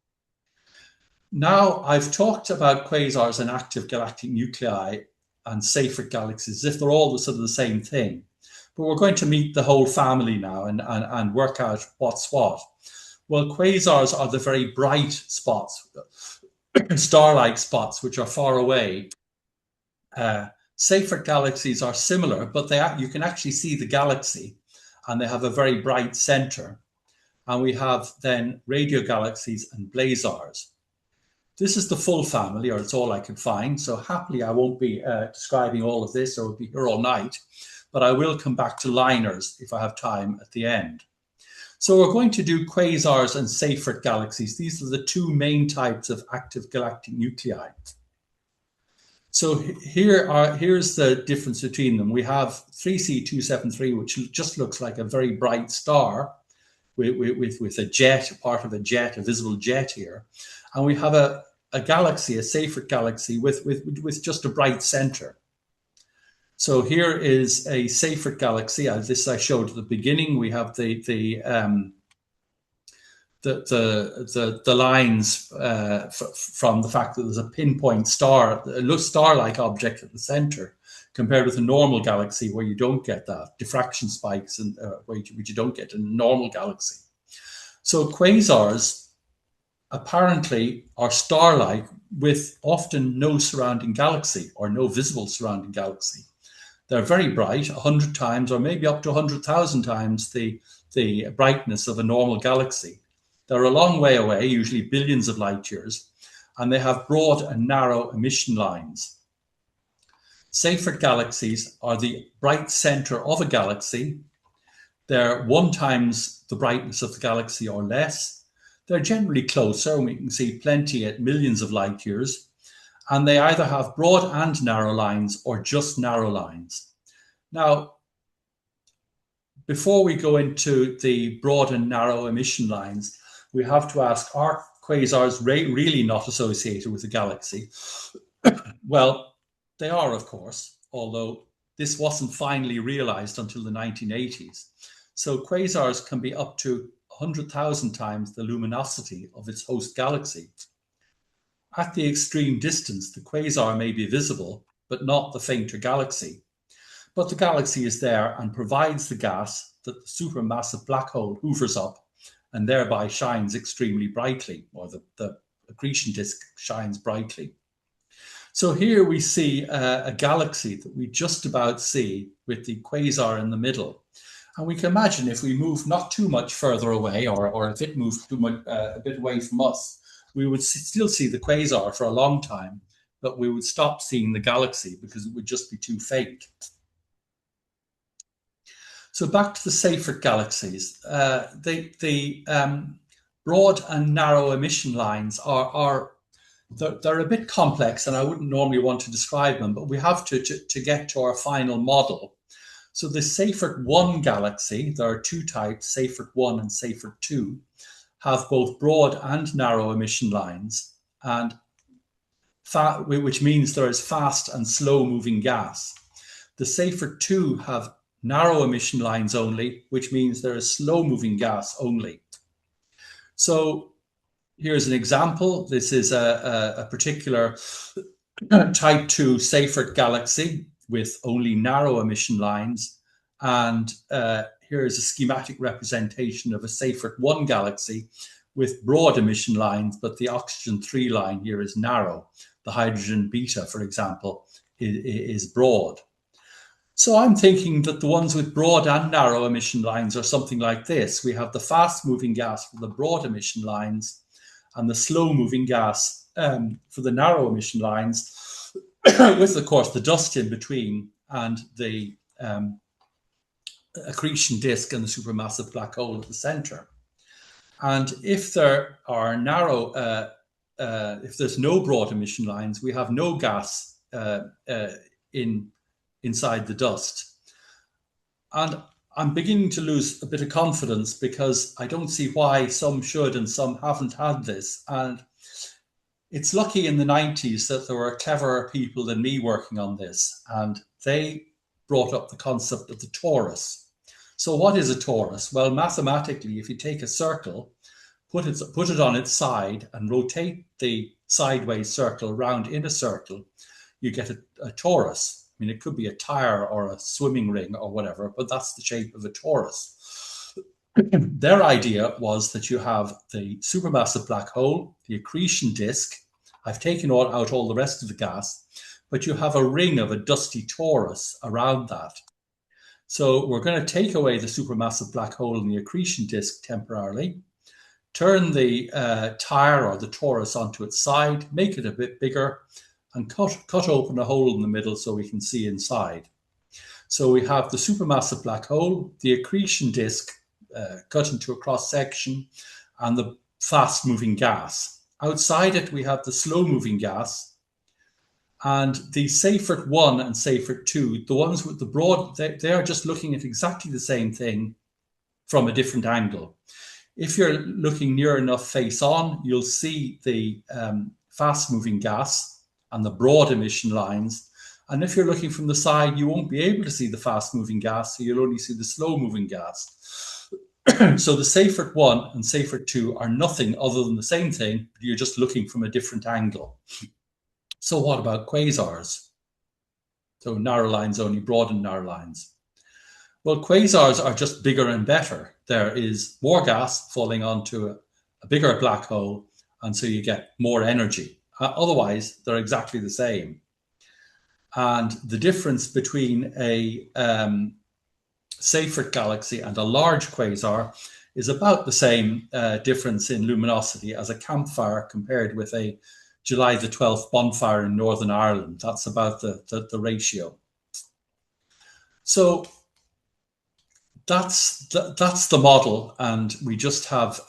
Now I've talked about quasars and active galactic nuclei and Seyfert galaxies as if they're all sort of the same thing. But we're going to meet the whole family now and work out what's what. Well, quasars are the very bright spots, star-like spots, which are far away. Seyfert galaxies are similar, but you can actually see the galaxy, and they have a very bright center. And we have then radio galaxies and blazars. This is the full family, or it's all I could find. So happily, I won't be describing all of this, or we'll be here all night. But I will come back to liners if I have time at the end. So we're going to do quasars and Seyfert galaxies. These are the two main types of active galactic nuclei. So here's the difference between them. We have 3C273, which just looks like a very bright star with a jet, a part of a jet, a visible jet here. And we have a galaxy, a Seyfert galaxy with just a bright center. So here is a Seyfert galaxy. This I showed at the beginning. We have the lines from the fact that there's a pinpoint star, a star-like object at the center, compared with a normal galaxy where you don't get that diffraction spikes, and which you don't get in a normal galaxy. So quasars apparently are star-like with often no surrounding galaxy or no visible surrounding galaxy. They're very bright, 100 times or maybe up to 100,000 times the brightness of a normal galaxy. They're a long way away, usually billions of light years, and they have broad and narrow emission lines. Seyfert galaxies are the bright center of a galaxy. They're 1 times the brightness of the galaxy or less. They're generally closer, and we can see plenty at millions of light years. And they either have broad and narrow lines or just narrow lines. Now, before we go into the broad and narrow emission lines, we have to ask, are quasars really not associated with the galaxy? Well, they are, of course, although this wasn't finally realized until the 1980s. So quasars can be up to 100,000 times the luminosity of its host galaxy. At the extreme distance, the quasar may be visible, but not the fainter galaxy. but the galaxy is there and provides the gas that the supermassive black hole hoovers up and thereby shines extremely brightly, or the accretion disk shines brightly. So here we see a galaxy that we just about see with the quasar in the middle. And we can imagine if we move not too much further away, or if it moved too much, a bit away from us, we would still see the quasar for a long time, but we would stop seeing the galaxy because it would just be too faint. So back to the Seyfert galaxies. The broad and narrow emission lines they're a bit complex, and I wouldn't normally want to describe them, but we have to get to our final model. So the Seyfert 1 galaxy, there are two types, Seyfert 1 and Seyfert 2, have both broad and narrow emission lines, and which means there is fast and slow moving gas. The Seyfert 2 have narrow emission lines only, which means there is slow moving gas only. So here's an example. This is a particular type 2 Seyfert galaxy with only narrow emission lines. And here is a schematic representation of a Seyfert 1 galaxy with broad emission lines, but the oxygen 3 line here is narrow. The hydrogen beta, for example, is broad. So I'm thinking that the ones with broad and narrow emission lines are something like this. We have the fast moving gas for the broad emission lines and the slow moving gas for the narrow emission lines, with, of course, the dust in between and the accretion disk and the supermassive black hole at the center. And if there are if there's no broad emission lines, we have no gas inside the dust. And I'm beginning to lose a bit of confidence because I don't see why some should and some haven't had this. And it's lucky in the 90s that there were cleverer people than me working on this, and they brought up the concept of the torus. So what is a torus? Well, mathematically, if you take a circle, put it on its side and rotate the sideways circle around in a circle, you get a torus. I mean, it could be a tire or a swimming ring or whatever, but that's the shape of a torus. Their idea was that you have the supermassive black hole, the accretion disk. I've taken out all the rest of the gas, but you have a ring of a dusty torus around that. So we're going to take away the supermassive black hole and the accretion disk temporarily, turn the tire or the torus onto its side, make it a bit bigger, and cut open a hole in the middle so we can see inside. So we have the supermassive black hole, the accretion disk cut into a cross section, and the fast moving gas. Outside it, we have the slow moving gas, and the Seyfert 1 and Seyfert 2, the ones with the broad, they are just looking at exactly the same thing from a different angle. If you're looking near enough face on, you'll see the fast moving gas and the broad emission lines. And if you're looking from the side, you won't be able to see the fast moving gas, so you'll only see the slow moving gas. So the Seyfert 1 and Seyfert 2 are nothing other than the same thing, but you're just looking from a different angle. So what about quasars? So narrow lines only, broad and narrow lines. Well, quasars are just bigger and better. There is more gas falling onto a bigger black hole, and so you get more energy. Otherwise, they're exactly the same. And the difference between a Seyfert galaxy and a large quasar is about the same difference in luminosity as a campfire compared with a July the 12th bonfire in Northern Ireland. That's about the ratio. So that's the model, and we just have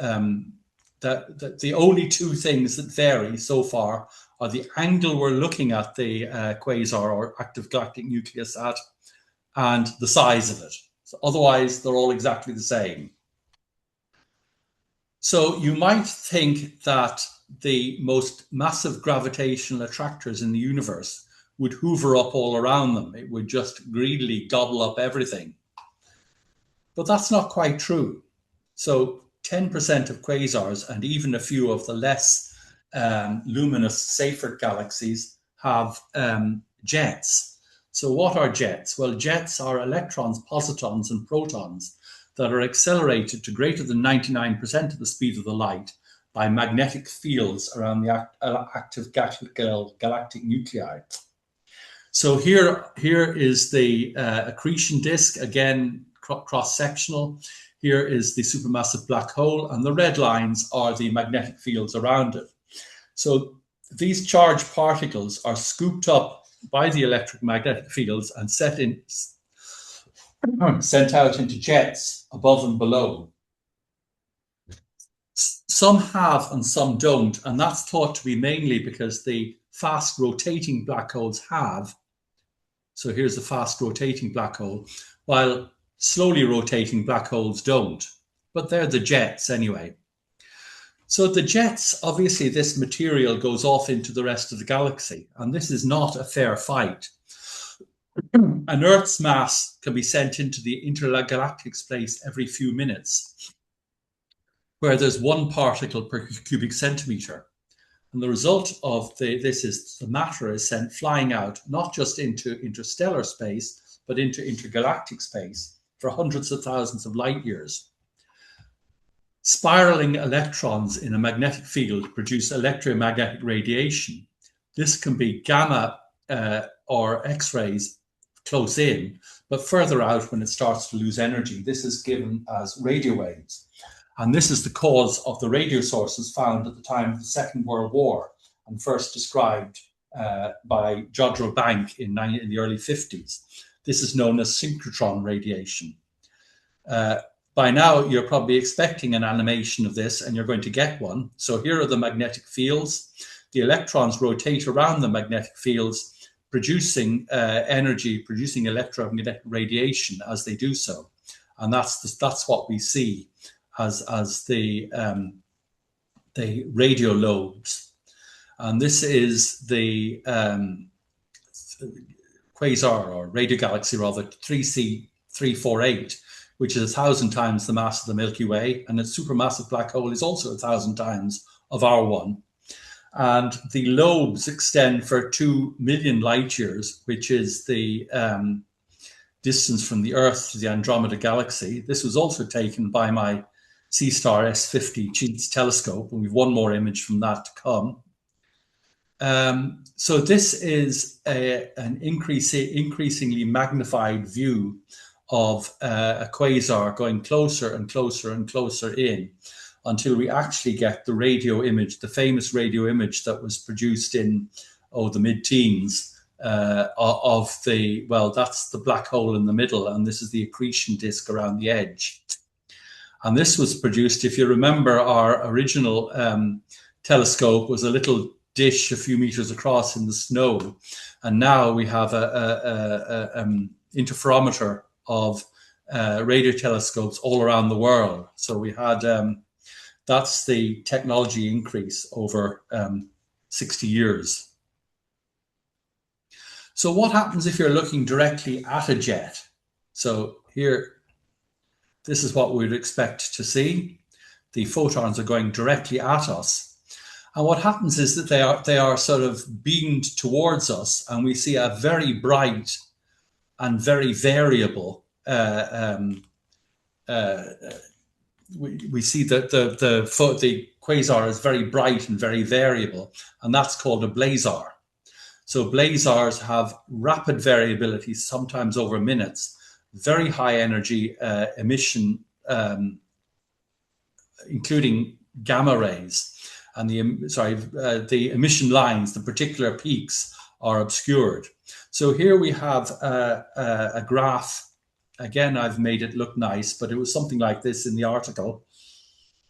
the only two things that vary so far are the angle we're looking at the quasar or active galactic nucleus at and the size of it. So otherwise, they're all exactly the same. So you might think that the most massive gravitational attractors in the universe would hoover up all around them. It would just greedily gobble up everything. But that's not quite true. So 10% of quasars and even a few of the less luminous Seyfert galaxies have jets. So what are jets? Well, jets are electrons, positons, and protons that are accelerated to greater than 99% of the speed of the light by magnetic fields around the active galactic nuclei. So here is the accretion disk, again, cross-sectional. Here is the supermassive black hole, and the red lines are the magnetic fields around it. So these charged particles are scooped up by the electromagnetic fields and sent out into jets above and below. Some have and some don't, and that's thought to be mainly because the fast rotating black holes have. So here's the fast rotating black hole, while slowly rotating black holes don't. But they're the jets anyway. So the jets, obviously this material goes off into the rest of the galaxy, and this is not a fair fight. An Earth's mass can be sent into the intergalactic space every few minutes, where there's one particle per cubic centimeter. And the result of this is the matter is sent flying out, not just into interstellar space, but into intergalactic space for hundreds of thousands of light years. Spiraling electrons in a magnetic field produce electromagnetic radiation. This can be gamma or X-rays close in, but further out when it starts to lose energy. This is given as radio waves. And this is the cause of the radio sources found at the time of the Second World War and first described by Jodrell Bank in the early 50s. This is known as synchrotron radiation. By now, you're probably expecting an animation of this, and you're going to get one. So here are the magnetic fields. The electrons rotate around the magnetic fields, producing energy, producing electromagnetic radiation as they do so. And that's what we see as the radio lobes. And this is the quasar, or radio galaxy rather, 3C348, which is 1,000 times the mass of the Milky Way, and its supermassive black hole is also 1,000 times of our one. And the lobes extend for 2 million light years, which is the distance from the Earth to the Andromeda Galaxy. This was also taken by my C-Star S50 Cheats telescope, and we've one more image from that to come. So this is an increasingly magnified view of a quasar going closer and closer and closer in until we actually get the radio image, the famous radio image that was produced in the mid-teens of that's the black hole in the middle, and this is the accretion disk around the edge. And this was produced, if you remember, our original telescope was a little dish a few meters across in the snow, and now we have a interferometer of radio telescopes all around the world. So we had that's the technology increase over 60 years. So what happens if you're looking directly at a jet? So here, this is what we'd expect to see. The photons are going directly at us. And what happens is that they are sort of beamed towards us, and we see a very bright and very variable. We see that the quasar is very bright and very variable, and that's called a blazar. So blazars have rapid variability, sometimes over minutes, very high energy emission, including gamma rays. And the emission lines, the particular peaks, are obscured. So here we have a graph. Again, I've made it look nice, but it was something like this in the article,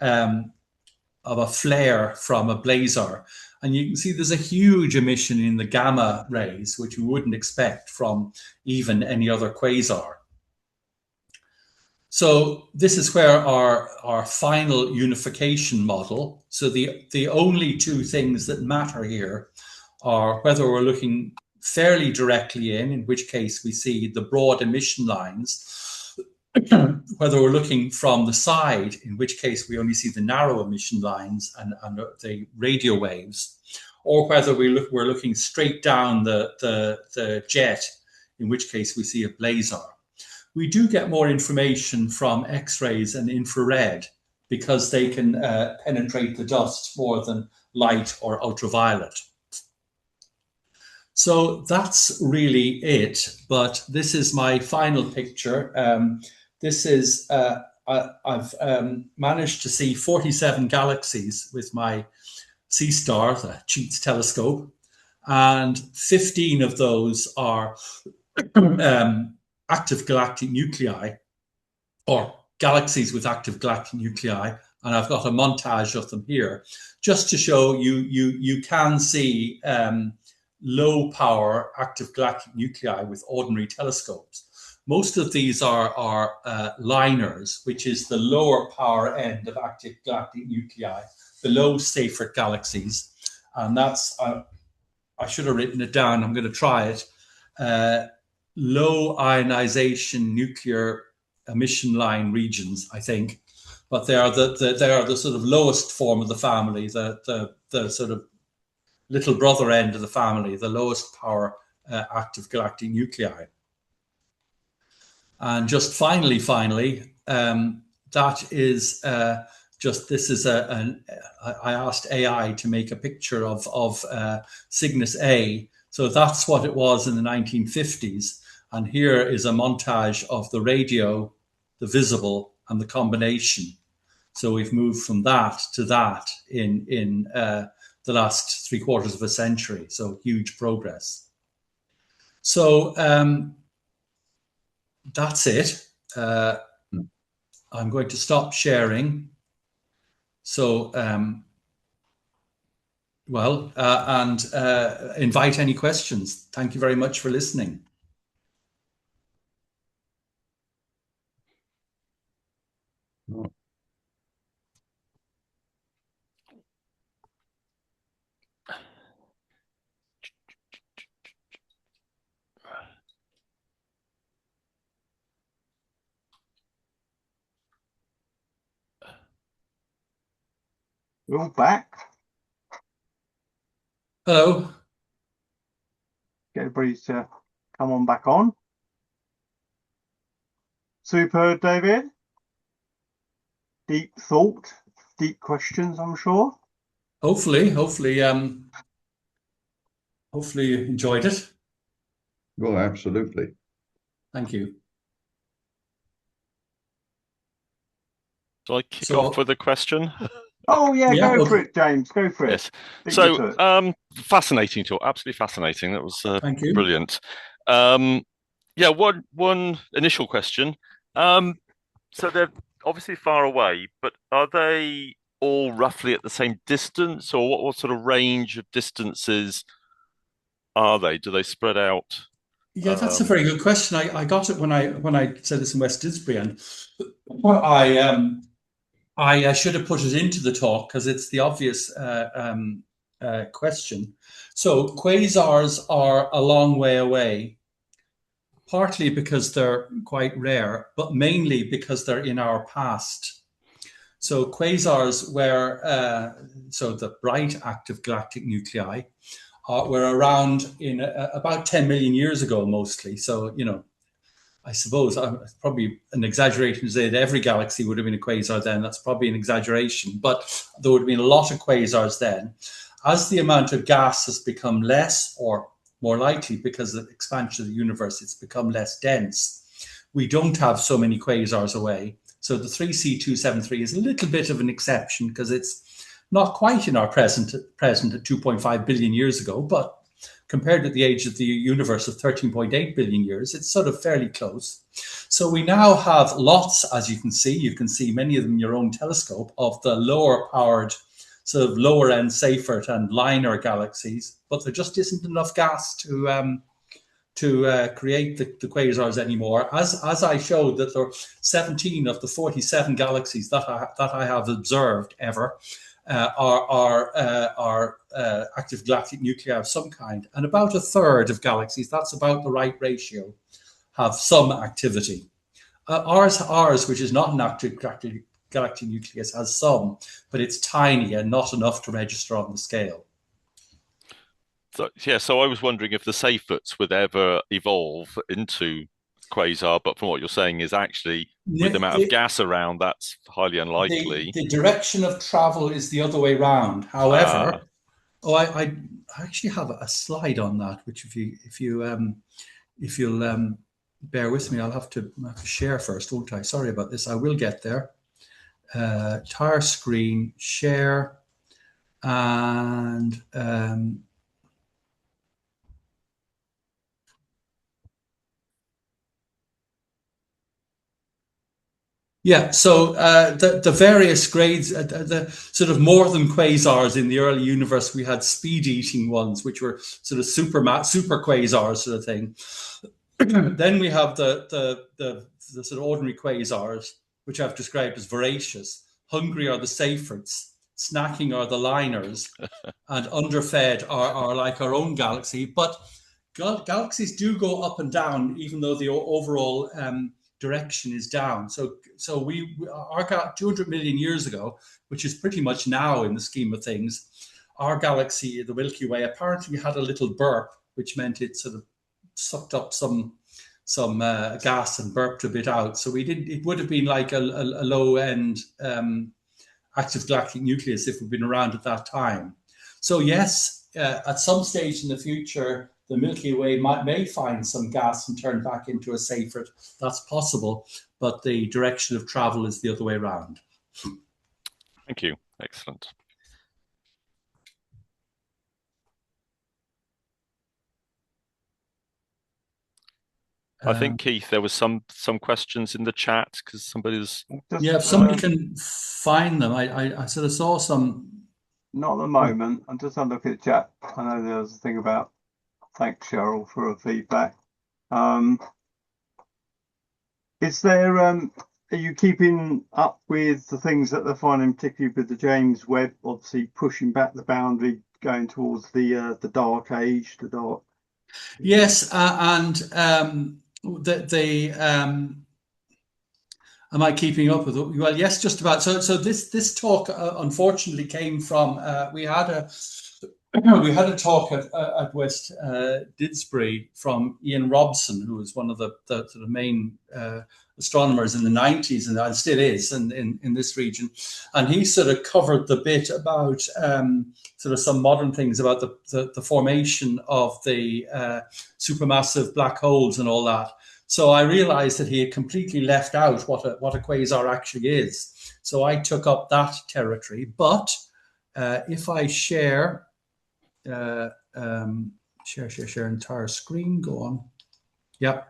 of a flare from a blazar. And you can see there's a huge emission in the gamma rays, which we wouldn't expect from even any other quasar. So this is where our final unification model. So the only two things that matter here are whether we're looking fairly directly in which case we see the broad emission lines, whether we're looking from the side, in which case we only see the narrow emission lines and the radio waves, or whether we're looking straight down the jet, in which case we see a blazar. We do get more information from X-rays and infrared because they can penetrate the dust more than light or ultraviolet. So that's really it. But this is my final picture. This is, I've managed to see 47 galaxies with my C-STAR, the Cheats telescope, and 15 of those are active galactic nuclei, or galaxies with active galactic nuclei, and I've got a montage of them here, just to show you can see low power active galactic nuclei with ordinary telescopes. Most of these are liners, which is the lower power end of active galactic nuclei, below Seyfert galaxies, and that's I should have written it down. I'm going to try it. Low ionization nuclear emission line regions, I think, but they are the sort of lowest form of the family, the sort of little brother end of the family, the lowest power active galactic nuclei. And just finally, that is just, this is I asked AI to make a picture of Cygnus A. So that's what it was in the 1950s. And here is a montage of the radio, the visible, and the combination. So we've moved from that to that in the last 3/4 of a century. So huge progress. So that's it. I'm going to stop sharing. So, and invite any questions. Thank you very much for listening. We're all back. Hello. Get everybody to come on back on. Super, David. Deep thought, deep questions, I'm sure. Hopefully you enjoyed it. Oh, absolutely. Thank you. Shall I kick off with a question? Oh yeah, go for it, James. Go for it. Yes. So fascinating talk, absolutely fascinating. That was Thank you. Brilliant. Yeah, one initial question. So they're obviously far away, but are they all roughly at the same distance, or what sort of range of distances are they? Do they spread out? Yeah, that's a very good question. I got it when I said this in West Didsbury, and I should have put it into the talk because it's the obvious question. So quasars are a long way away, partly because they're quite rare, but mainly because they're in our past. So quasars were, so the bright active galactic nuclei were around in about 10 million years ago, mostly. So, you know, I suppose probably an exaggeration to say that every galaxy would have been a quasar then. That's probably an exaggeration, but there would have been a lot of quasars then. As the amount of gas has become less, or more likely because of the expansion of the universe, it's become less dense. We don't have so many quasars away. So the 3C273 is a little bit of an exception because it's not quite in our present at 2.5 billion years ago, but compared to the age of the universe of 13.8 billion years, it's sort of fairly close. So we now have lots, as you can see many of them in your own telescope, of the lower powered, sort of lower end Seyfert and liner galaxies, but there just isn't enough gas to create the quasars anymore. As I showed, that there are 17 of the 47 galaxies that I have observed ever are active galactic nuclei of some kind, and about a third of galaxies, that's about the right ratio, have some activity. Ours, which is not an active galactic nucleus, has some, but it's tiny and not enough to register on the scale. So I was wondering if the Seyferts would ever evolve into quasar, but from what you're saying is actually with the amount of gas around, that's highly unlikely. The direction of travel is the other way round. However, I actually have a slide on that, which if you'll bear with me, I'll have to share first, won't I? Sorry about this. I will get there. Entire screen, share, and yeah, so the various grades, the sort of more than quasars in the early universe, we had speed-eating ones, which were sort of super quasars sort of thing. Then we have the sort of ordinary quasars, which I've described as voracious. Hungry are the Seyferts, snacking are the liners, and underfed are like our own galaxy. But galaxies do go up and down, even though the overall direction is down. So our 200 million years ago, which is pretty much now in the scheme of things, our galaxy, the Milky Way, apparently had a little burp, which meant it sort of sucked up some gas and burped a bit out. So it would have been like a low end active galactic nucleus if we'd been around at that time. So yes, at some stage in the future, the Milky Way may find some gas and turn back into a Seyfert. That's possible, but the direction of travel is the other way around. Thank you. Excellent. I think, Keith, there was some questions in the chat because somebody's... Yeah, if somebody can find them. I sort of saw some... Not at the moment. I'm just having a look at the chat. I know there was a thing about... Thanks, Cheryl, for her feedback. Is there... are you keeping up with the things that they're finding, particularly with the James Webb, obviously pushing back the boundary, going towards the dark age, the dark... Yes, and am I keeping up with it? Well, yes, just about. So this talk unfortunately came from we had a talk at West Didsbury from Ian Robson, who was one of the sort of main astronomers in the 90s and still is in this region, and he sort of covered the bit about sort of some modern things about the formation of the supermassive black holes and all that. So I realized that he had completely left out what a quasar actually is. So I took up that territory. But if I share entire screen, go on. Yeah.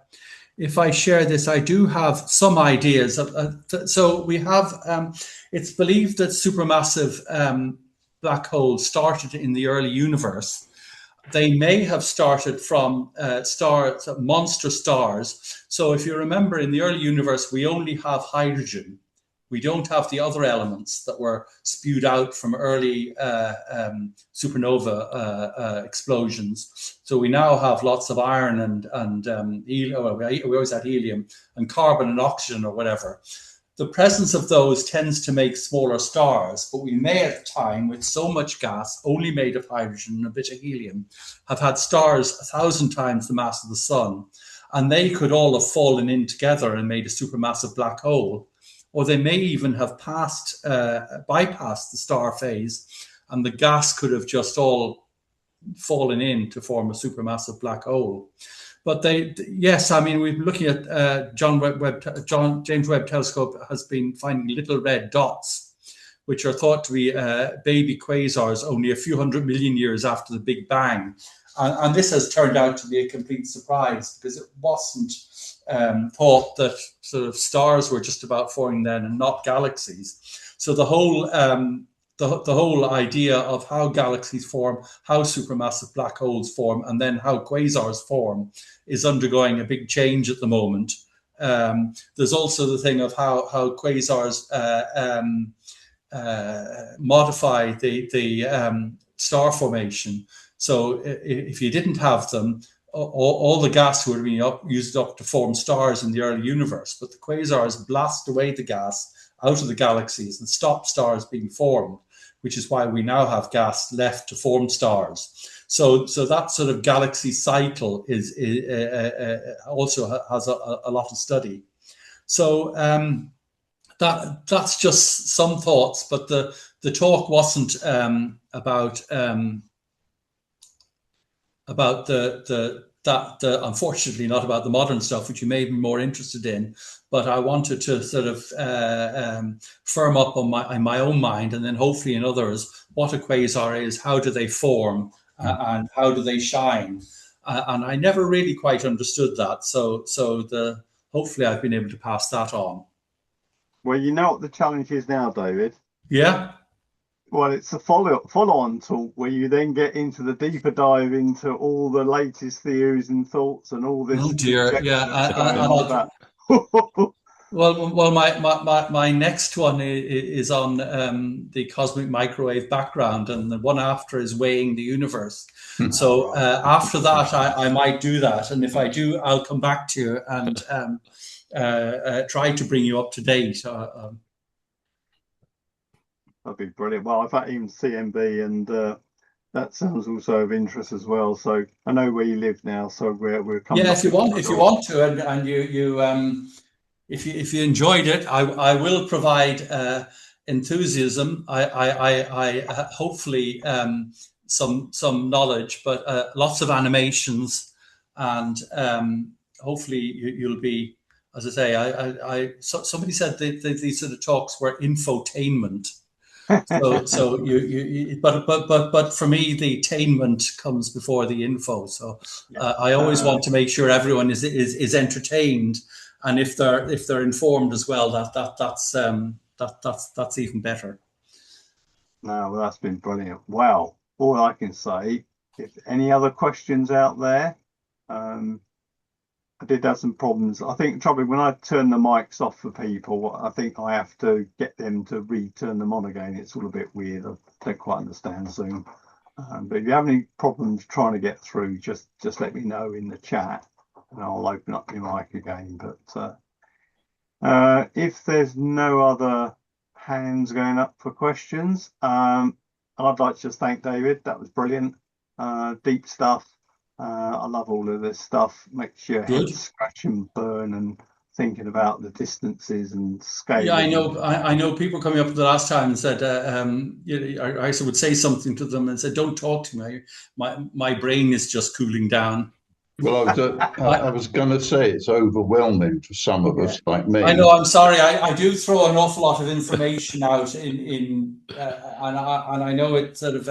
If I share this, I do have some ideas. So we have, it's believed that supermassive black holes started in the early universe. They may have started from monster stars. So if you remember, in the early universe, we only have hydrogen. We don't have the other elements that were spewed out from early supernova explosions. So we now have lots of iron and helium. Well, we always had helium and carbon and oxygen or whatever. The presence of those tends to make smaller stars, but we may at the time, with so much gas, only made of hydrogen and a bit of helium, have had stars 1,000 times the mass of the sun, and they could all have fallen in together and made a supermassive black hole. Or they may even have bypassed the star phase, and the gas could have just all fallen in to form a supermassive black hole. But yes, I mean, we've been looking at James Webb Telescope has been finding little red dots, which are thought to be baby quasars only a few 100 million years after the Big Bang. And this has turned out to be a complete surprise because it wasn't thought that sort of stars were just about forming then and not galaxies. So the whole idea of how galaxies form, how supermassive black holes form, and then how quasars form is undergoing a big change at the moment. There's also the thing of how quasars modify the star formation. So if you didn't have them, all the gas would have been used up to form stars in the early universe, but the quasars blast away the gas out of the galaxies and stop stars being formed, which is why we now have gas left to form stars. So that sort of galaxy cycle is also has a lot of study. So that's just some thoughts, but the talk wasn't about unfortunately not about the modern stuff, which you may be more interested in. But I wanted to sort of firm up on my own mind, and then hopefully in others, what a quasar is, how do they form, and how do they shine. And I never really quite understood that. So hopefully I've been able to pass that on. Well, you know what the challenge is now, David? Yeah. Well, it's a follow-on talk where you then get into the deeper dive into all the latest theories and thoughts and all this. Oh dear, yeah. Well, my next one is on the cosmic microwave background, and the one after is weighing the universe. So after that, I might do that, and if I do, I'll come back to you and try to bring you up to date. That'd be brilliant. Well, I've had even CMB, and that sounds also of interest as well. So I know where you live now, so we're coming. Yeah, if you want to, and if you enjoyed it, I will provide enthusiasm. I hopefully some knowledge, but lots of animations, and hopefully you'll be. As I say, somebody said these sort of talks were infotainment. So but for me, the attainment comes before the info. So I always want to make sure everyone is entertained, and if they're informed as well, that's even better. No, well, that's been brilliant. Well, all I can say, if any other questions out there, I did have some problems. I think trouble when I turn the mics off for people, I think I have to get them to return them on again. It's all a bit weird. I don't quite understand Zoom. But if you have any problems trying to get through, just let me know in the chat, and I'll open up your mic again. But if there's no other hands going up for questions, I'd like to just thank David. That was brilliant. Deep stuff. I love all of this stuff. Makes your head scratch and burn, and thinking about the distances and scale. Yeah, I know. People coming up the last time and said, I would say something to them and said, "Don't talk to me. My brain is just cooling down." Well, I was going to say it's overwhelming for some of us, like me. I know. I'm sorry. I do throw an awful lot of information out and I know it sort of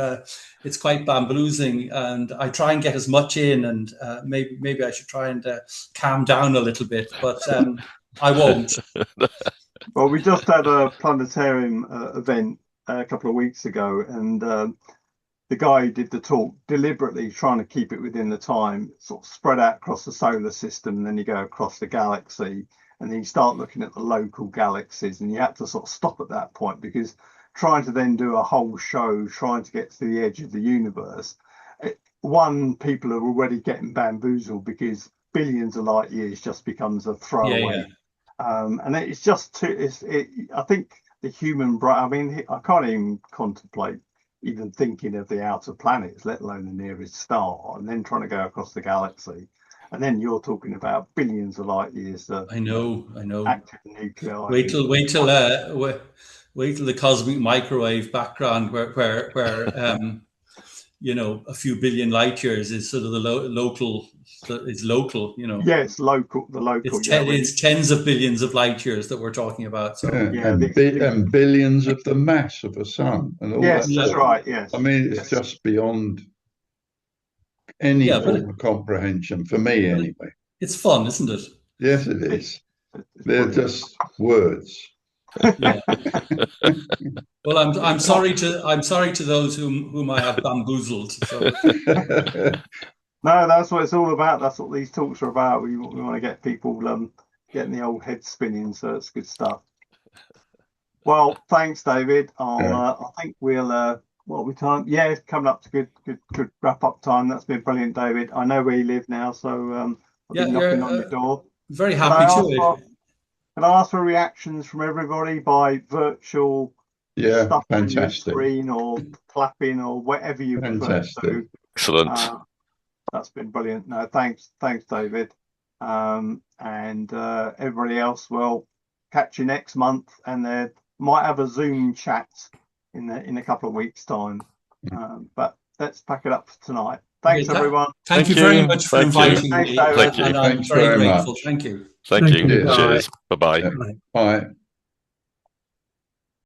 it's quite bamboozling, and I try and get as much in, and maybe I should try and calm down a little bit, but I won't. Well, we just had a planetarium event a couple of weeks ago, and the guy who did the talk deliberately trying to keep it within the time, sort of spread out across the solar system, and then you go across the galaxy, and then you start looking at the local galaxies, and you have to sort of stop at that point, because trying to then do a whole show, trying to get to the edge of the universe, people are already getting bamboozled because billions of light years just becomes a throwaway. And it's just I think the human brain, I mean, I can't even contemplate even thinking of the outer planets, let alone the nearest star, and then trying to go across the galaxy. And then you're talking about billions of light years. I know. Active nuclei. Wait till the cosmic microwave background, where a few billion light years is sort of the local. It's local, Yes, local. The local. It's tens of billions of light years that we're talking about. So and billions of the mass of a sun, and all yes, that. That's right. Yes, I mean, it's just beyond any form of comprehension for me, anyway. It's fun, isn't it? Yes, it is. They're just words. Yeah. Well, I'm sorry to those whom I have bamboozled. So. No, that's what it's all about. That's what these talks are about. We want to get people getting the old head spinning, so it's good stuff. Well, thanks, David. I think we'll we time? Yeah, it's coming up to good wrap up time. That's been brilliant, David. I know where you live now, so I'll be knocking on your door. Very happy to. Can I ask for reactions from everybody by virtual stuff on your screen or clapping or whatever you prefer to? Excellent. That's been brilliant. No, thanks, David. And everybody else will catch you next month, and they might have a Zoom chat in a couple of weeks' time. But let's pack it up for tonight. Thanks, everyone. Thank you very much for inviting me. Thanks, and I'm Thanks very very grateful. much. Thank you. Thank you. you. Cheers. Bye-bye. Bye.